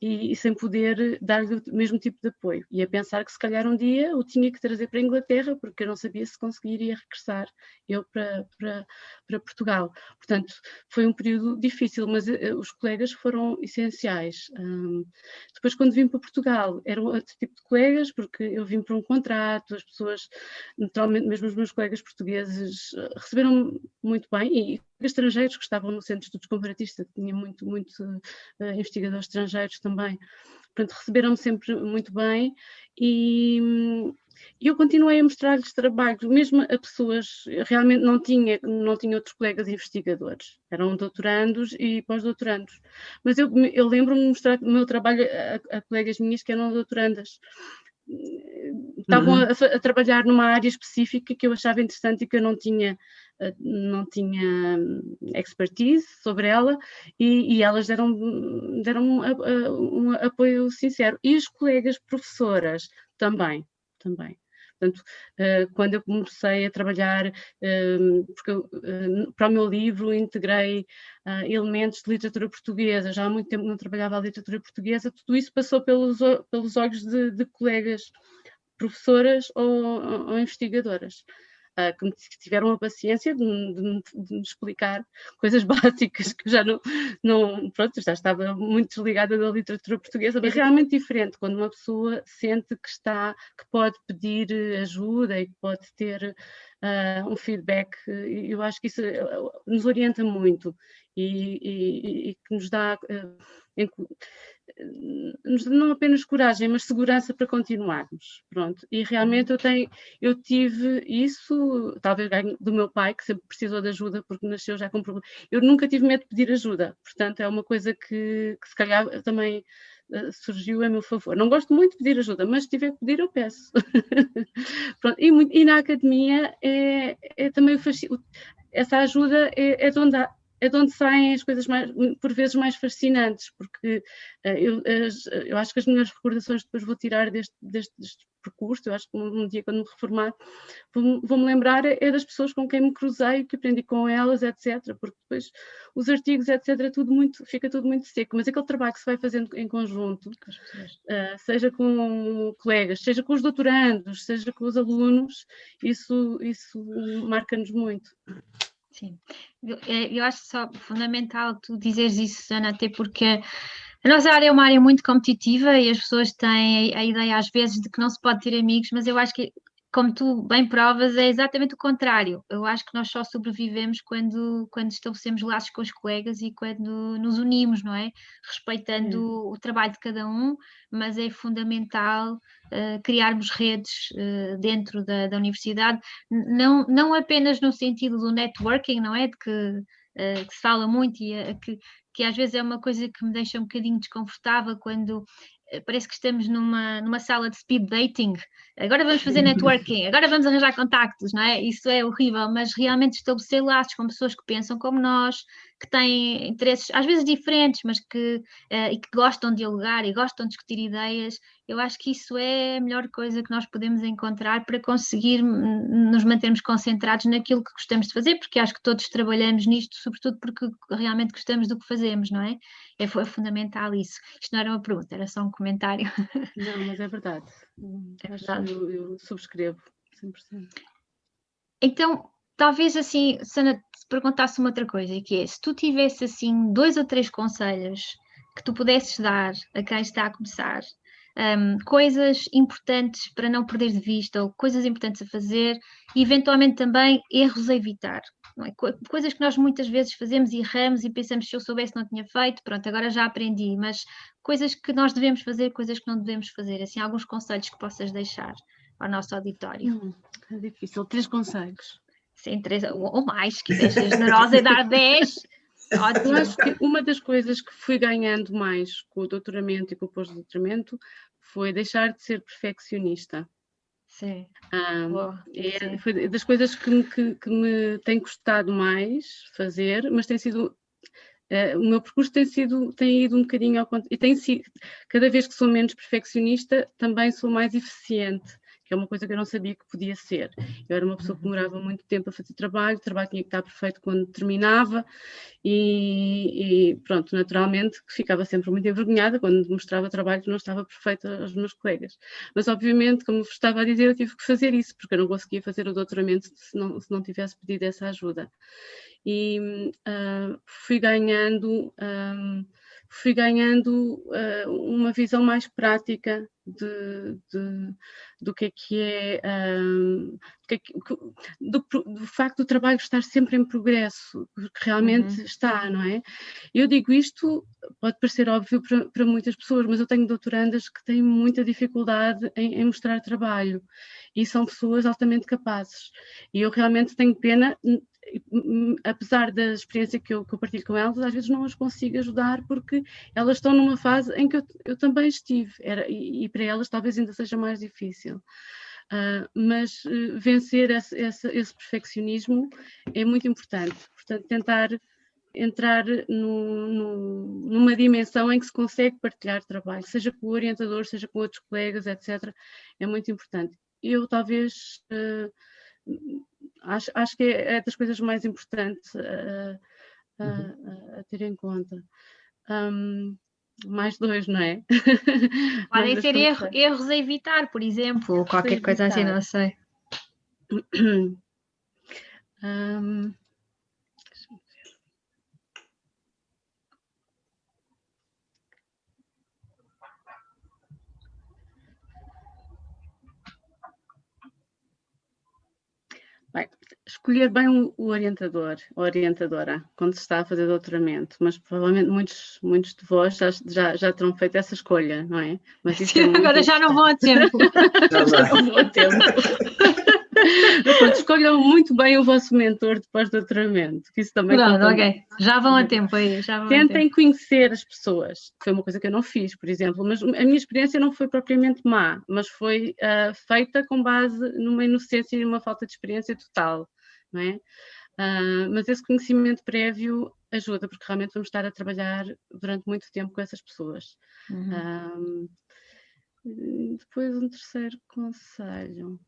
e sem poder dar-lhe o mesmo tipo de apoio. E a pensar que se calhar um dia o tinha que trazer para a Inglaterra, porque eu não sabia se conseguiria regressar eu para Portugal. Portanto, foi um período difícil, mas os colegas foram essenciais. Depois, quando vim para Portugal, era outro tipo de colegas, porque eu vim para um contrato, as pessoas, naturalmente, mesmo os meus colegas portugueses, receberam muito bem, e estrangeiros que estavam no Centro de Estudos Comparatistas, tinha muito investigadores estrangeiros também. Portanto, receberam-me sempre muito bem, e eu continuei a mostrar-lhes trabalhos, mesmo a pessoas, realmente não tinha outros colegas investigadores, eram doutorandos e pós-doutorandos, mas eu lembro-me de mostrar o meu trabalho a colegas minhas que eram doutorandas, estavam a trabalhar numa área específica que eu achava interessante e que eu não tinha expertise sobre ela, e elas deram um apoio sincero. E os colegas professoras também. Portanto, quando eu comecei a trabalhar, porque para o meu livro integrei elementos de literatura portuguesa, já há muito tempo não trabalhava a literatura portuguesa, tudo isso passou pelos olhos de colegas professoras ou investigadoras, que tiveram a paciência de me explicar coisas básicas que eu já pronto, já estava muito desligada da literatura portuguesa, mas é realmente diferente quando uma pessoa sente que pode pedir ajuda e que pode ter um feedback. Eu acho que isso nos orienta muito e que nos dá não apenas coragem, mas segurança para continuarmos, pronto. E realmente eu tive isso, talvez do meu pai, que sempre precisou de ajuda porque nasceu já com problema. Eu nunca tive medo de pedir ajuda, portanto é uma coisa que se calhar também surgiu a meu favor. Não gosto muito de pedir ajuda, mas se tiver que pedir eu peço. Pronto. E na academia é também essa ajuda é de onde saem as coisas por vezes mais fascinantes, porque eu acho que as melhores recordações que depois vou tirar deste percurso, eu acho que um dia quando me reformar vou-me lembrar das pessoas com quem me cruzei, que aprendi com elas, etc, porque depois os artigos, etc, fica tudo muito seco, mas aquele trabalho que se vai fazendo em conjunto, seja com colegas, seja com os doutorandos, seja com os alunos, isso marca-nos muito. Sim, eu acho só fundamental tu dizeres isso, Susana, até porque a nossa área é uma área muito competitiva e as pessoas têm a ideia às vezes de que não se pode ter amigos, mas eu acho que, como tu bem provas, é exatamente o contrário. Eu acho que nós só sobrevivemos quando estabelecemos laços com os colegas e quando nos unimos, não é? Respeitando o trabalho de cada um, mas é fundamental criarmos redes dentro da universidade, não apenas no sentido do networking, não é? De que se fala muito e que às vezes é uma coisa que me deixa um bocadinho desconfortável quando parece que estamos numa sala de speed dating. Agora vamos fazer networking, agora vamos arranjar contactos, não é? Isso é horrível, mas realmente estabelecer laços com pessoas que pensam como nós, que têm interesses às vezes diferentes, mas e que gostam de dialogar e gostam de discutir ideias, eu acho que isso é a melhor coisa que nós podemos encontrar para conseguir nos mantermos concentrados naquilo que gostamos de fazer, porque acho que todos trabalhamos nisto, sobretudo porque realmente gostamos do que fazemos, não é? É fundamental isso. Isto não era uma pergunta, era só um comentário. Não, mas é verdade. Eu subscrevo 100%. Então, talvez assim, Sana, te perguntasse uma outra coisa, que é, se tu tivesse assim 2 ou 3 conselhos que tu pudesses dar a quem está a começar, coisas importantes para não perder de vista, ou coisas importantes a fazer, e eventualmente também erros a evitar. Não é? Coisas que nós muitas vezes fazemos e erramos e pensamos, se eu soubesse não tinha feito, pronto, agora já aprendi, mas coisas que nós devemos fazer, coisas que não devemos fazer, assim, alguns conselhos que possas deixar ao nosso auditório. É difícil, 3 conselhos. Sim, 3 ou mais, se quiseres ser generosa e dar 10. Ótimo. Eu acho que uma das coisas que fui ganhando mais com o doutoramento e com o pós-doutoramento foi deixar de ser perfeccionista. Sim. Foi das coisas que me tem custado mais fazer, mas tem sido o meu percurso tem ido um bocadinho ao contrário, e tem sido, cada vez que sou menos perfeccionista, também sou mais eficiente, que é uma coisa que eu não sabia que podia ser. Eu era uma pessoa que demorava muito tempo a fazer trabalho, o trabalho tinha que estar perfeito quando terminava, e pronto, naturalmente que ficava sempre muito envergonhada quando mostrava trabalho que não estava perfeito aos meus colegas. Mas obviamente, como vos estava a dizer, eu tive que fazer isso, porque eu não conseguia fazer o doutoramento se não tivesse pedido essa ajuda. E fui ganhando fui ganhando uma visão mais prática do que é do facto do trabalho estar sempre em progresso, porque realmente está, não é? Eu digo isto, pode parecer óbvio para muitas pessoas, mas eu tenho doutorandas que têm muita dificuldade em mostrar trabalho, e são pessoas altamente capazes, e eu realmente tenho pena, apesar da experiência que eu partilho com elas, às vezes não as consigo ajudar porque elas estão numa fase em que eu também estive, e para elas talvez ainda seja mais difícil. Mas vencer esse perfeccionismo é muito importante, portanto tentar entrar numa dimensão em que se consegue partilhar trabalho, seja com o orientador, seja com outros colegas, etc. É muito importante. Eu talvez acho que é das coisas mais importantes a ter em conta. Mais 2, não é? Podem ser erros a evitar, por exemplo, ou qualquer coisa assim, não sei. Bem, escolher bem o orientador, a orientadora, quando se está a fazer doutoramento, mas provavelmente muitos de vós já terão feito essa escolha, não é? Mas isso agora já não vão a tempo. Já não vão a tempo. Pronto, escolham muito bem o vosso mentor de pós-doutoramento, que isso também conta. Ok, já vão a tempo aí. Tentem conhecer as pessoas, foi uma coisa que eu não fiz, por exemplo, mas a minha experiência não foi propriamente má, mas foi feita com base numa inocência e numa falta de experiência total, não é? Mas esse conhecimento prévio ajuda, porque realmente vamos estar a trabalhar durante muito tempo com essas pessoas. Depois um terceiro conselho.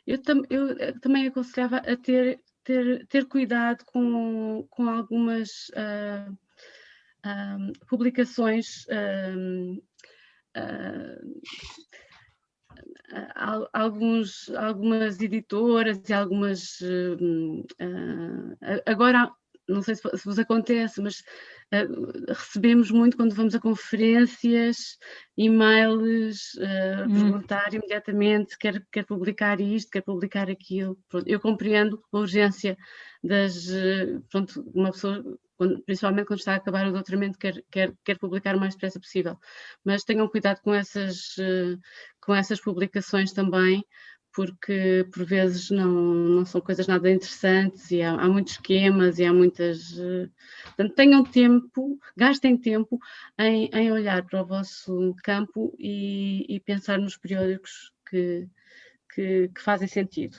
Eu também aconselhava a ter cuidado com algumas publicações, algumas editoras e algumas... agora, não sei se vos acontece, mas recebemos muito quando vamos a conferências, e-mails, perguntar imediatamente, quer publicar isto, quer publicar aquilo. Pronto, eu compreendo a urgência pronto, uma pessoa, principalmente quando está a acabar o doutoramento, quer publicar o mais depressa possível, mas tenham cuidado com essas publicações também, porque por vezes não são coisas nada interessantes e há muitos esquemas e há muitas... Portanto, tenham tempo, gastem tempo em olhar para o vosso campo e pensar nos periódicos que fazem sentido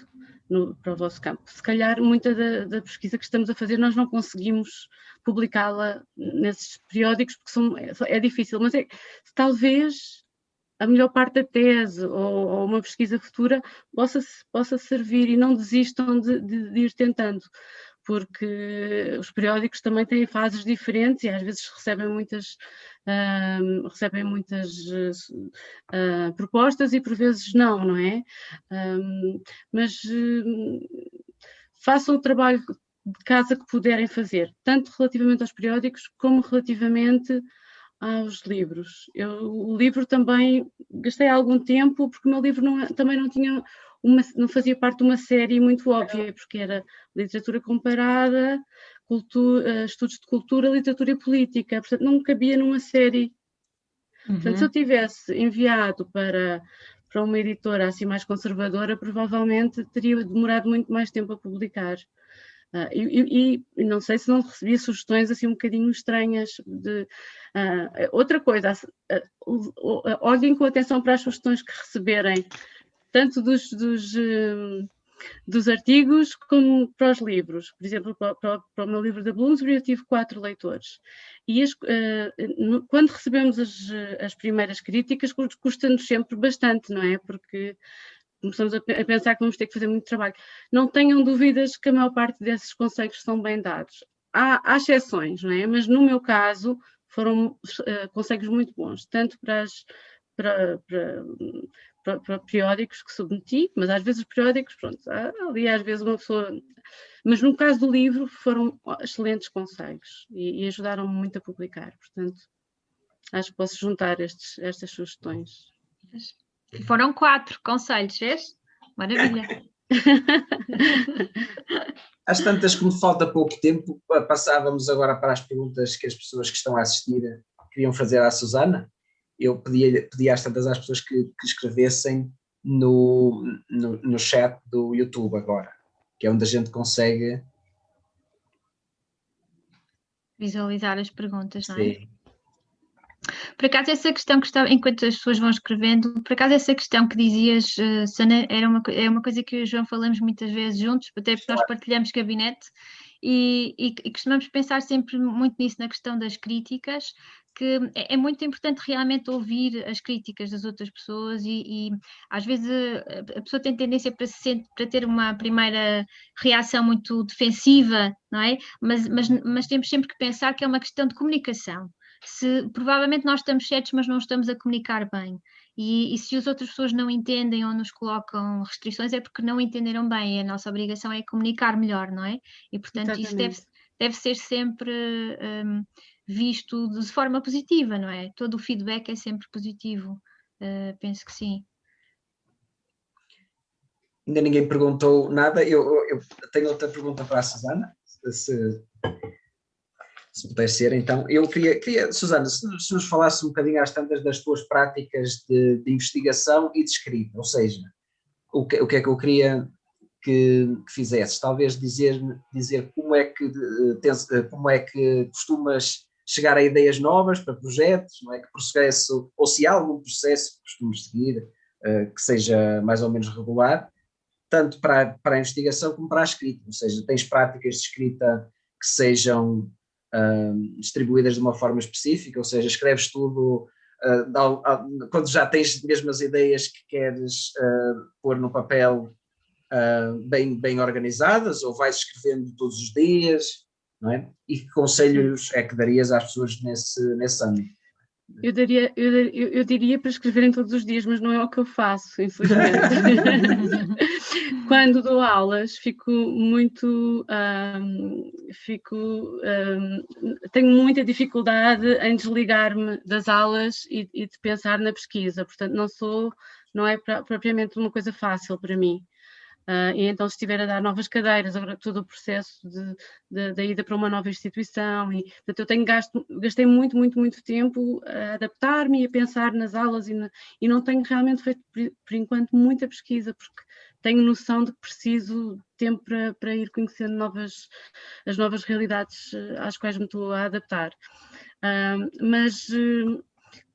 para o vosso campo. Se calhar muita da pesquisa que estamos a fazer nós não conseguimos publicá-la nesses periódicos porque é difícil, mas talvez a melhor parte da tese ou uma pesquisa futura possa servir, e não desistam de ir tentando, porque os periódicos também têm fases diferentes e às vezes recebem muitas propostas e por vezes não é? Mas façam o trabalho de casa que puderem fazer, tanto relativamente aos periódicos como relativamente aos livros. O livro também gastei algum tempo, porque o meu livro também não fazia parte de uma série muito óbvia, porque era literatura comparada, estudos de cultura, literatura e política, portanto não cabia numa série. Portanto, se eu tivesse enviado para uma editora assim mais conservadora, provavelmente teria demorado muito mais tempo a publicar. E não sei se não recebia sugestões assim um bocadinho estranhas. Outra coisa, olhem com atenção para as sugestões que receberem, tanto dos artigos como para os livros. Por exemplo, para o meu livro da Bloomsbury eu tive 4 leitores. E quando recebemos as primeiras críticas, custa-nos sempre bastante, não é? Porque começamos a pensar que vamos ter que fazer muito trabalho. Não tenham dúvidas que a maior parte desses conselhos são bem dados. Há exceções, não é? Mas no meu caso foram conselhos muito bons, tanto para para periódicos que submeti, mas às vezes os periódicos, pronto, ali às vezes uma pessoa... Mas no caso do livro foram excelentes conselhos e ajudaram-me muito a publicar, portanto, acho que posso juntar estas sugestões. Foram 4 conselhos, vês? Maravilha. Às tantas, como falta pouco tempo, passávamos agora para as perguntas que as pessoas que estão a assistir queriam fazer à Susana. Eu pedi às tantas às pessoas que escrevessem no chat do YouTube agora, que é onde a gente consegue visualizar as perguntas, não é? Sim. Por acaso essa questão que estava, enquanto as pessoas vão escrevendo, por acaso essa questão que dizias, Sana, é uma coisa que eu e o João falamos muitas vezes juntos, até porque nós partilhamos gabinete e costumamos pensar sempre muito nisso, na questão das críticas, que é muito importante realmente ouvir as críticas das outras pessoas e às vezes a pessoa tem tendência para ter uma primeira reação muito defensiva, não é? Mas temos sempre que pensar que é uma questão de comunicação. Provavelmente nós estamos certos, mas não estamos a comunicar bem. E se as outras pessoas não entendem ou nos colocam restrições, é porque não entenderam bem. E a nossa obrigação é comunicar melhor, não é? E, portanto, Exatamente. isso deve ser sempre visto de forma positiva, não é? Todo o feedback é sempre positivo. Penso que sim. Ainda ninguém perguntou nada. Eu tenho outra pergunta para a Susana, se puder ser. Então, eu queria Susana, se nos falasse um bocadinho às tantas das tuas práticas de investigação e de escrita, ou seja, o que é que eu queria que fizesses? Talvez dizer como é que costumas chegar a ideias novas para projetos, não é? Que processo, ou se há algum processo que costumes seguir, que seja mais ou menos regular, tanto para a investigação como para a escrita, ou seja, tens práticas de escrita que sejam distribuídas de uma forma específica, ou seja, escreves tudo quando já tens mesmo as ideias que queres pôr no papel bem organizadas, ou vais escrevendo todos os dias, não é? E que conselhos é que darias às pessoas nesse âmbito? Eu diria para escreverem todos os dias, mas não é o que eu faço, infelizmente. Quando dou aulas, tenho muita dificuldade em desligar-me das aulas e de pensar na pesquisa, portanto não é propriamente uma coisa fácil para mim. E então, se estiver a dar novas cadeiras, agora todo o processo da ida para uma nova instituição, portanto, eu gastei muito tempo a adaptar-me e a pensar nas aulas e não tenho realmente feito, por enquanto, muita pesquisa, porque tenho noção de que preciso de tempo para ir conhecendo as novas realidades às quais me estou a adaptar. Mas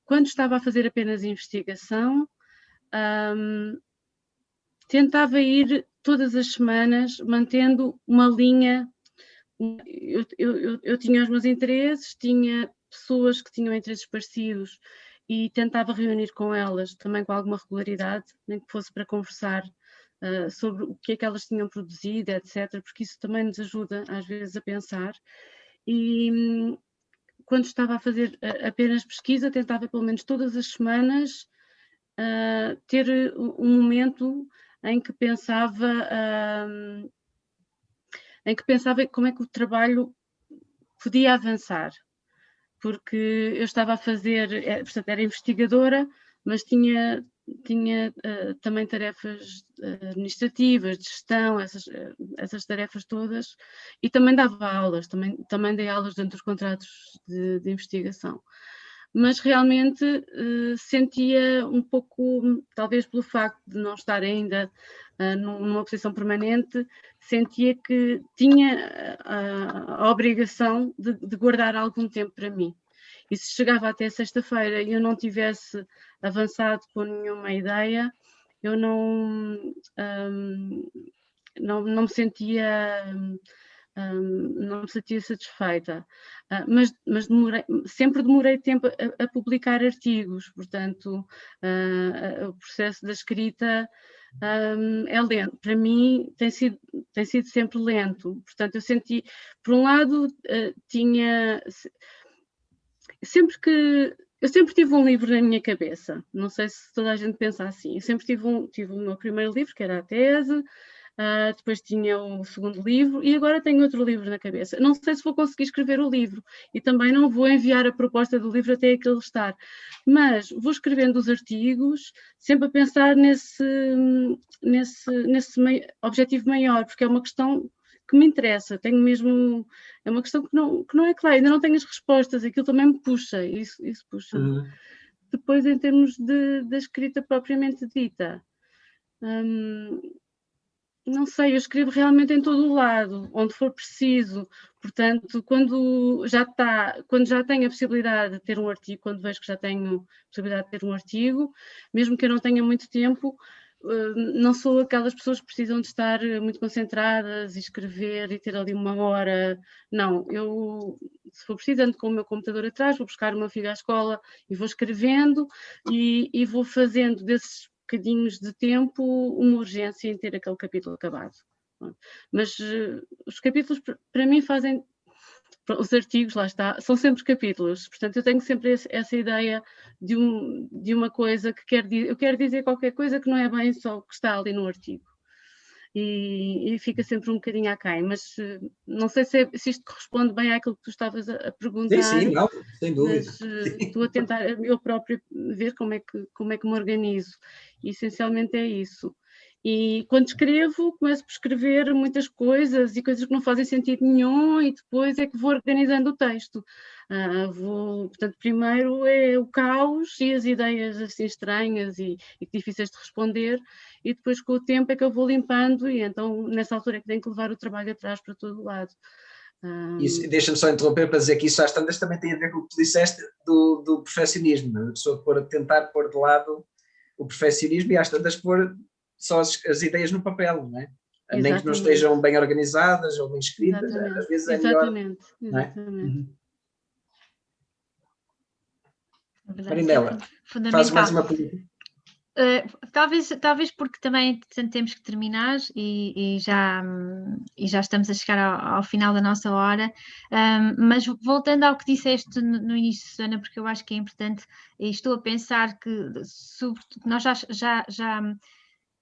quando estava a fazer apenas investigação, tentava ir todas as semanas mantendo uma linha. Eu tinha os meus interesses, tinha pessoas que tinham interesses parecidos e tentava reunir com elas também com alguma regularidade, nem que fosse para conversar sobre o que é que elas tinham produzido, etc., porque isso também nos ajuda às vezes a pensar. E quando estava a fazer apenas pesquisa, tentava pelo menos todas as semanas ter um momento em que pensava como é que o trabalho podia avançar, porque eu estava a fazer, portanto, era investigadora, mas tinha também tarefas administrativas, de gestão, essas tarefas todas, e também dava aulas, também dei aulas dentro dos contratos de investigação. Mas realmente sentia um pouco, talvez pelo facto de não estar ainda numa posição permanente, sentia que tinha a obrigação de guardar algum tempo para mim. E se chegava até sexta-feira e eu não tivesse avançado com nenhuma ideia, eu não me sentia... não me sentia satisfeita, mas sempre demorei tempo a publicar artigos, portanto o processo da escrita é lento, para mim tem sido sempre lento, portanto eu senti, por um lado, sempre que Eu sempre tive um livro na minha cabeça, não sei se toda a gente pensa assim. Eu sempre tive o meu primeiro livro, que era a tese, depois tinha o segundo livro e agora tenho outro livro na cabeça. Não sei se vou conseguir escrever o livro e também não vou enviar a proposta do livro até aquele estar, mas vou escrevendo os artigos, sempre a pensar nesse objetivo maior, porque é uma questão que me interessa, tenho mesmo, é uma questão que não é clara, ainda não tenho as respostas, aquilo também me puxa, isso puxa. Depois, em termos da escrita propriamente dita, não sei, eu escrevo realmente em todo o lado, onde for preciso, portanto, quando já tenho a possibilidade de ter um artigo, quando vejo que já tenho a possibilidade de ter um artigo, mesmo que eu não tenha muito tempo, não sou aquelas pessoas que precisam de estar muito concentradas e escrever e ter ali uma hora. Não, eu, se for preciso, ando com o meu computador atrás, vou buscar uma filha à escola e vou escrevendo e vou fazendo desses bocadinhos de tempo uma urgência em ter aquele capítulo acabado. Mas os capítulos, para mim, fazem... Os artigos, lá está, são sempre capítulos, portanto eu tenho sempre essa ideia de uma coisa que eu quero dizer qualquer coisa que não é bem só o que está ali no artigo. E fica sempre um bocadinho aquém, mas não sei se isto corresponde bem àquilo que tu estavas a perguntar. Sim, não, sem dúvida. Mas estou a tentar eu própria ver como é que me organizo. E, essencialmente é isso. E quando escrevo, começo por escrever muitas coisas e coisas que não fazem sentido nenhum e depois é que vou organizando o texto. Portanto, primeiro é o caos e as ideias assim estranhas e difíceis de responder e depois com o tempo é que eu vou limpando e então nessa altura é que tenho que levar o trabalho atrás para todo o lado. Deixa-me só interromper para dizer que isso às tantas também tem a ver com o que tu disseste do perfeccionismo, a pessoa tentar pôr de lado o perfeccionismo e às tantas pôr só as ideias no papel, não é? Nem que não estejam bem organizadas ou bem escritas, às vezes é melhor. Exatamente. Marinela, fazes mais uma pergunta? Talvez porque também temos que terminar e já estamos a chegar ao final da nossa hora, mas voltando ao que disseste no início, Susana, porque eu acho que é importante, e estou a pensar que nós já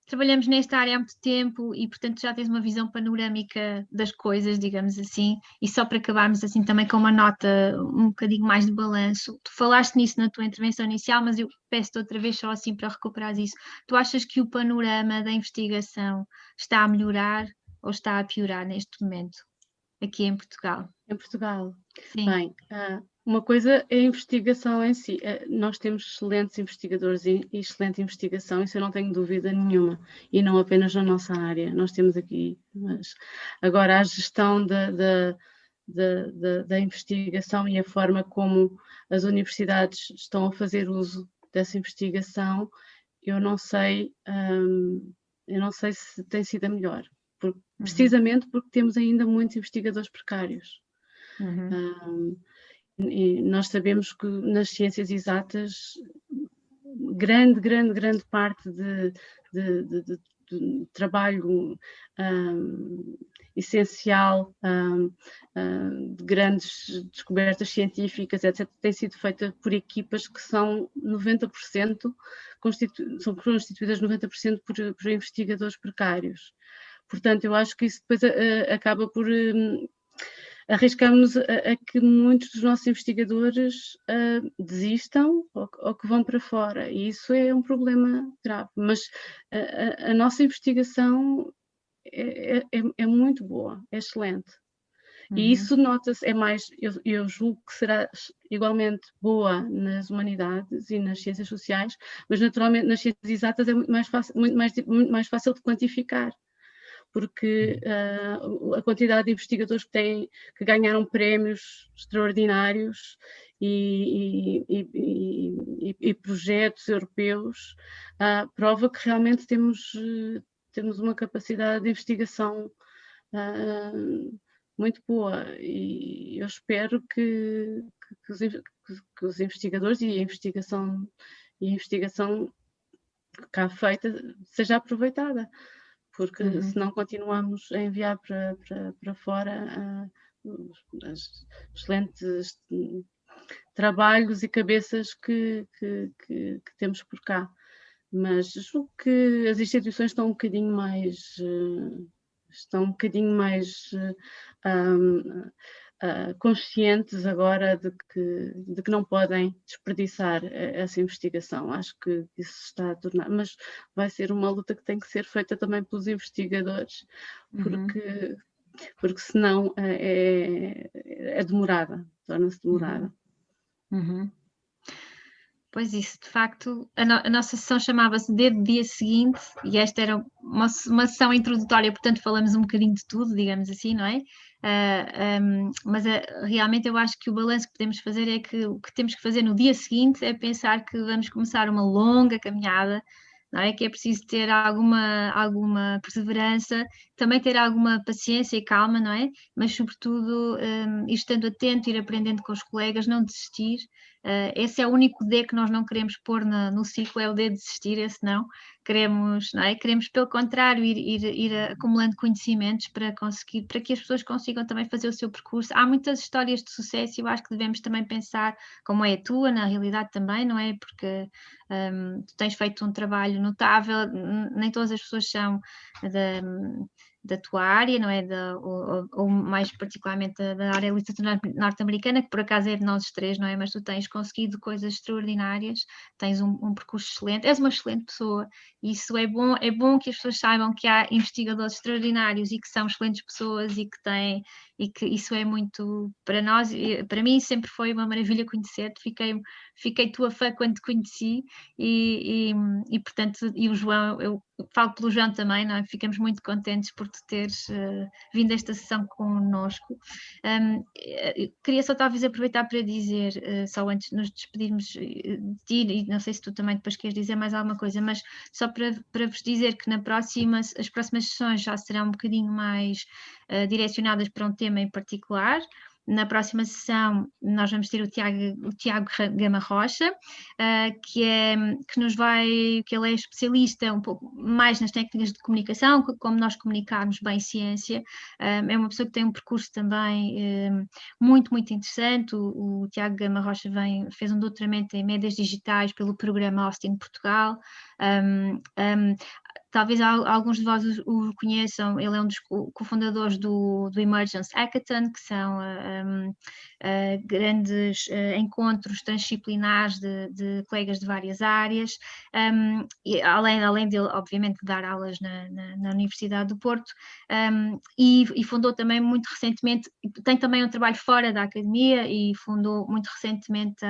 trabalhamos nesta área há muito tempo e, portanto, já tens uma visão panorâmica das coisas, digamos assim, e só para acabarmos assim também com uma nota um bocadinho mais de balanço. Tu falaste nisso na tua intervenção inicial, mas eu peço-te outra vez só assim para recuperar isso. Tu achas que o panorama da investigação está a melhorar ou está a piorar neste momento, aqui em Portugal? Em Portugal? Sim. Bem, uma coisa é a investigação em si. Nós temos excelentes investigadores e excelente investigação, isso eu não tenho dúvida nenhuma, e não apenas na nossa área. Nós temos aqui, mas agora a gestão da investigação e a forma como as universidades estão a fazer uso dessa investigação, eu não sei se tem sido a melhor, precisamente porque temos ainda muitos investigadores precários. E nós sabemos que nas ciências exatas grande parte de trabalho essencial, de grandes descobertas científicas, etc., tem sido feita por equipas que são 90%, são constituídas 90% por investigadores precários. Portanto, eu acho que isso depois acaba por... arriscamos a que muitos dos nossos investigadores desistam ou que vão para fora, e isso é um problema grave, mas a nossa investigação é muito boa, é excelente. E isso nota-se, eu julgo que será igualmente boa nas humanidades e nas ciências sociais, mas naturalmente nas ciências exatas é muito mais fácil de quantificar, porque a quantidade de investigadores que ganharam prémios extraordinários e projetos europeus prova que realmente temos uma capacidade de investigação muito boa, e eu espero que os investigadores e a investigação cá feita seja aproveitada, porque senão continuamos a enviar para fora excelentes trabalhos e cabeças que temos por cá. Mas julgo que as instituições estão um bocadinho mais conscientes agora de que não podem desperdiçar essa investigação. Acho que isso se está a tornar, mas vai ser uma luta que tem que ser feita também pelos investigadores, porque senão é demorada, torna-se demorada. Pois isso, de facto, a nossa sessão chamava-se Dedo Dia Seguinte, e esta era uma sessão introdutória, portanto falamos um bocadinho de tudo, digamos assim, não é? Mas realmente eu acho que o balanço que podemos fazer é que o que temos que fazer no dia seguinte é pensar que vamos começar uma longa caminhada, não é? Que é preciso ter alguma perseverança, também ter alguma paciência e calma, não é? Mas sobretudo ir estando atento, ir aprendendo com os colegas, não desistir. Esse é o único D que nós não queremos pôr no ciclo, é o D de desistir, esse não. Queremos, não é? Queremos, pelo contrário, ir acumulando conhecimentos para que as pessoas consigam também fazer o seu percurso. Há muitas histórias de sucesso e eu acho que devemos também pensar como é a tua, na realidade também, não é? Porque tu tens feito um trabalho notável, nem todas as pessoas são da tua área, não é? Ou mais particularmente da área da literatura norte-americana, que por acaso é de nós três, não é? Mas tu tens conseguido coisas extraordinárias, tens um percurso excelente, és uma excelente pessoa, e isso é bom que as pessoas saibam que há investigadores extraordinários e que são excelentes pessoas e que isso é muito, para nós, para mim sempre foi uma maravilha conhecer-te, fiquei tua fã quando te conheci e portanto, e o João, eu falo pelo João também, não é? Ficamos muito contentes por tu teres vindo a esta sessão connosco. Queria só talvez aproveitar para dizer, só antes de nos despedirmos de ti, e não sei se tu também depois queres dizer mais alguma coisa, mas só para vos dizer que as próximas sessões já serão um bocadinho mais direcionadas para um tema em particular. Na próxima sessão nós vamos ter o Tiago Gama Rocha, que ele é especialista um pouco mais nas técnicas de comunicação, como nós comunicarmos bem ciência. É uma pessoa que tem um percurso também muito, muito interessante. O Tiago Gama Rocha fez um doutoramento em médias digitais pelo programa Austin Portugal. Talvez alguns de vós o conheçam, ele é um dos cofundadores do Emergence Hackathon, que são grandes encontros transdisciplinares de colegas de várias áreas, e além de, obviamente, dar aulas na Universidade do Porto, e fundou também muito recentemente, tem também um trabalho fora da academia, e fundou muito recentemente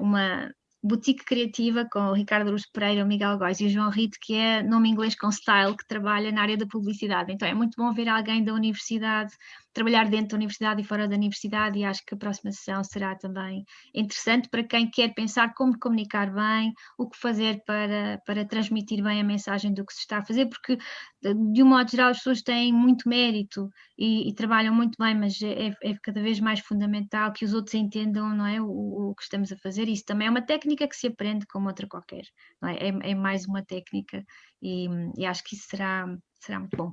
uma boutique criativa com o Ricardo Aruz Pereira, o Miguel Góes e o João Rito, que é nome inglês com style, que trabalha na área da publicidade. Então é muito bom ver alguém da universidade trabalhar dentro da universidade e fora da universidade, e acho que a próxima sessão será também interessante para quem quer pensar como comunicar bem, o que fazer para transmitir bem a mensagem do que se está a fazer, porque de um modo geral as pessoas têm muito mérito e trabalham muito bem, mas é cada vez mais fundamental que os outros entendam, não é, o que estamos a fazer. Isso também é uma técnica que se aprende como outra qualquer, não é? É mais uma técnica e acho que isso será muito bom.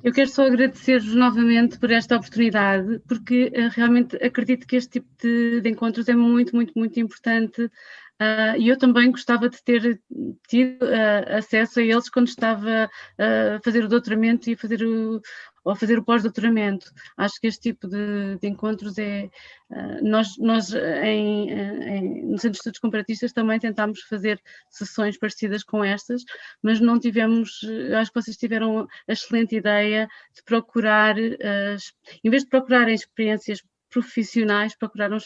Eu quero só agradecer-vos novamente por esta oportunidade, porque realmente acredito que este tipo de encontros é muito, muito, muito importante, e eu também gostava de ter tido acesso a eles quando estava a fazer o doutoramento e a fazer o pós-doutoramento. Acho que este tipo de encontros nós nos Centro de Estudos Comparatistas também tentámos fazer sessões parecidas com estas, mas não tivemos. Acho que vocês tiveram a excelente ideia de procurar, em vez de procurarem experiências profissionais, procuraram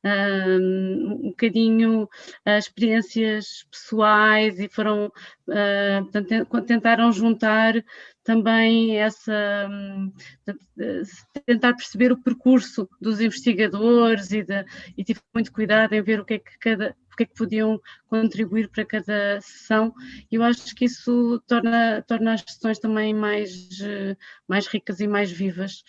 um bocadinho experiências pessoais e foram, portanto, tentaram juntar também tentar perceber o percurso dos investigadores e tive muito cuidado em ver o que é que podiam contribuir para cada sessão. Eu acho que isso torna as sessões também mais ricas e mais vivas,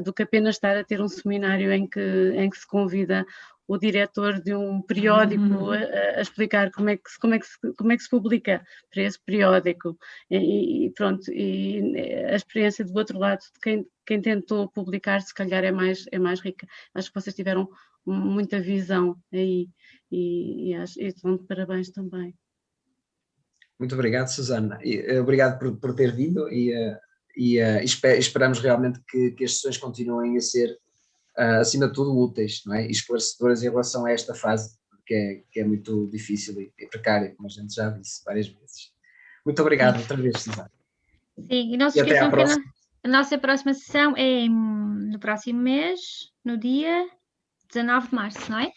do que apenas estar a ter um seminário em que se convida o diretor de um periódico a explicar como é que se publica para esse periódico e pronto, e a experiência do outro lado de quem tentou publicar se calhar é mais rica. Acho que vocês tiveram muita visão aí e estão de parabéns também. Muito obrigado, Susana. Obrigado por ter vindo e esperamos realmente que as sessões continuem a ser, acima de tudo, úteis, não é? E esclarecedoras em relação a esta fase, que é muito difícil e precária, como a gente já disse várias vezes. Muito obrigado outra vez, Susana. Sim, e não se E até à esqueçam que próxima. a nossa próxima sessão é no próximo mês, no dia 19 de março, não é?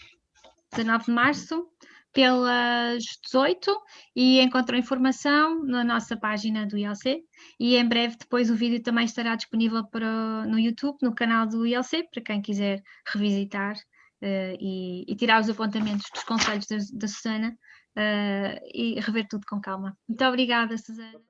19 de março, pelas 18, e encontram informação na nossa página do ILC, e em breve depois o vídeo também estará disponível no YouTube, no canal do ILC, para quem quiser revisitar e tirar os apontamentos dos conselhos da Susana e rever tudo com calma. Muito obrigada, Susana.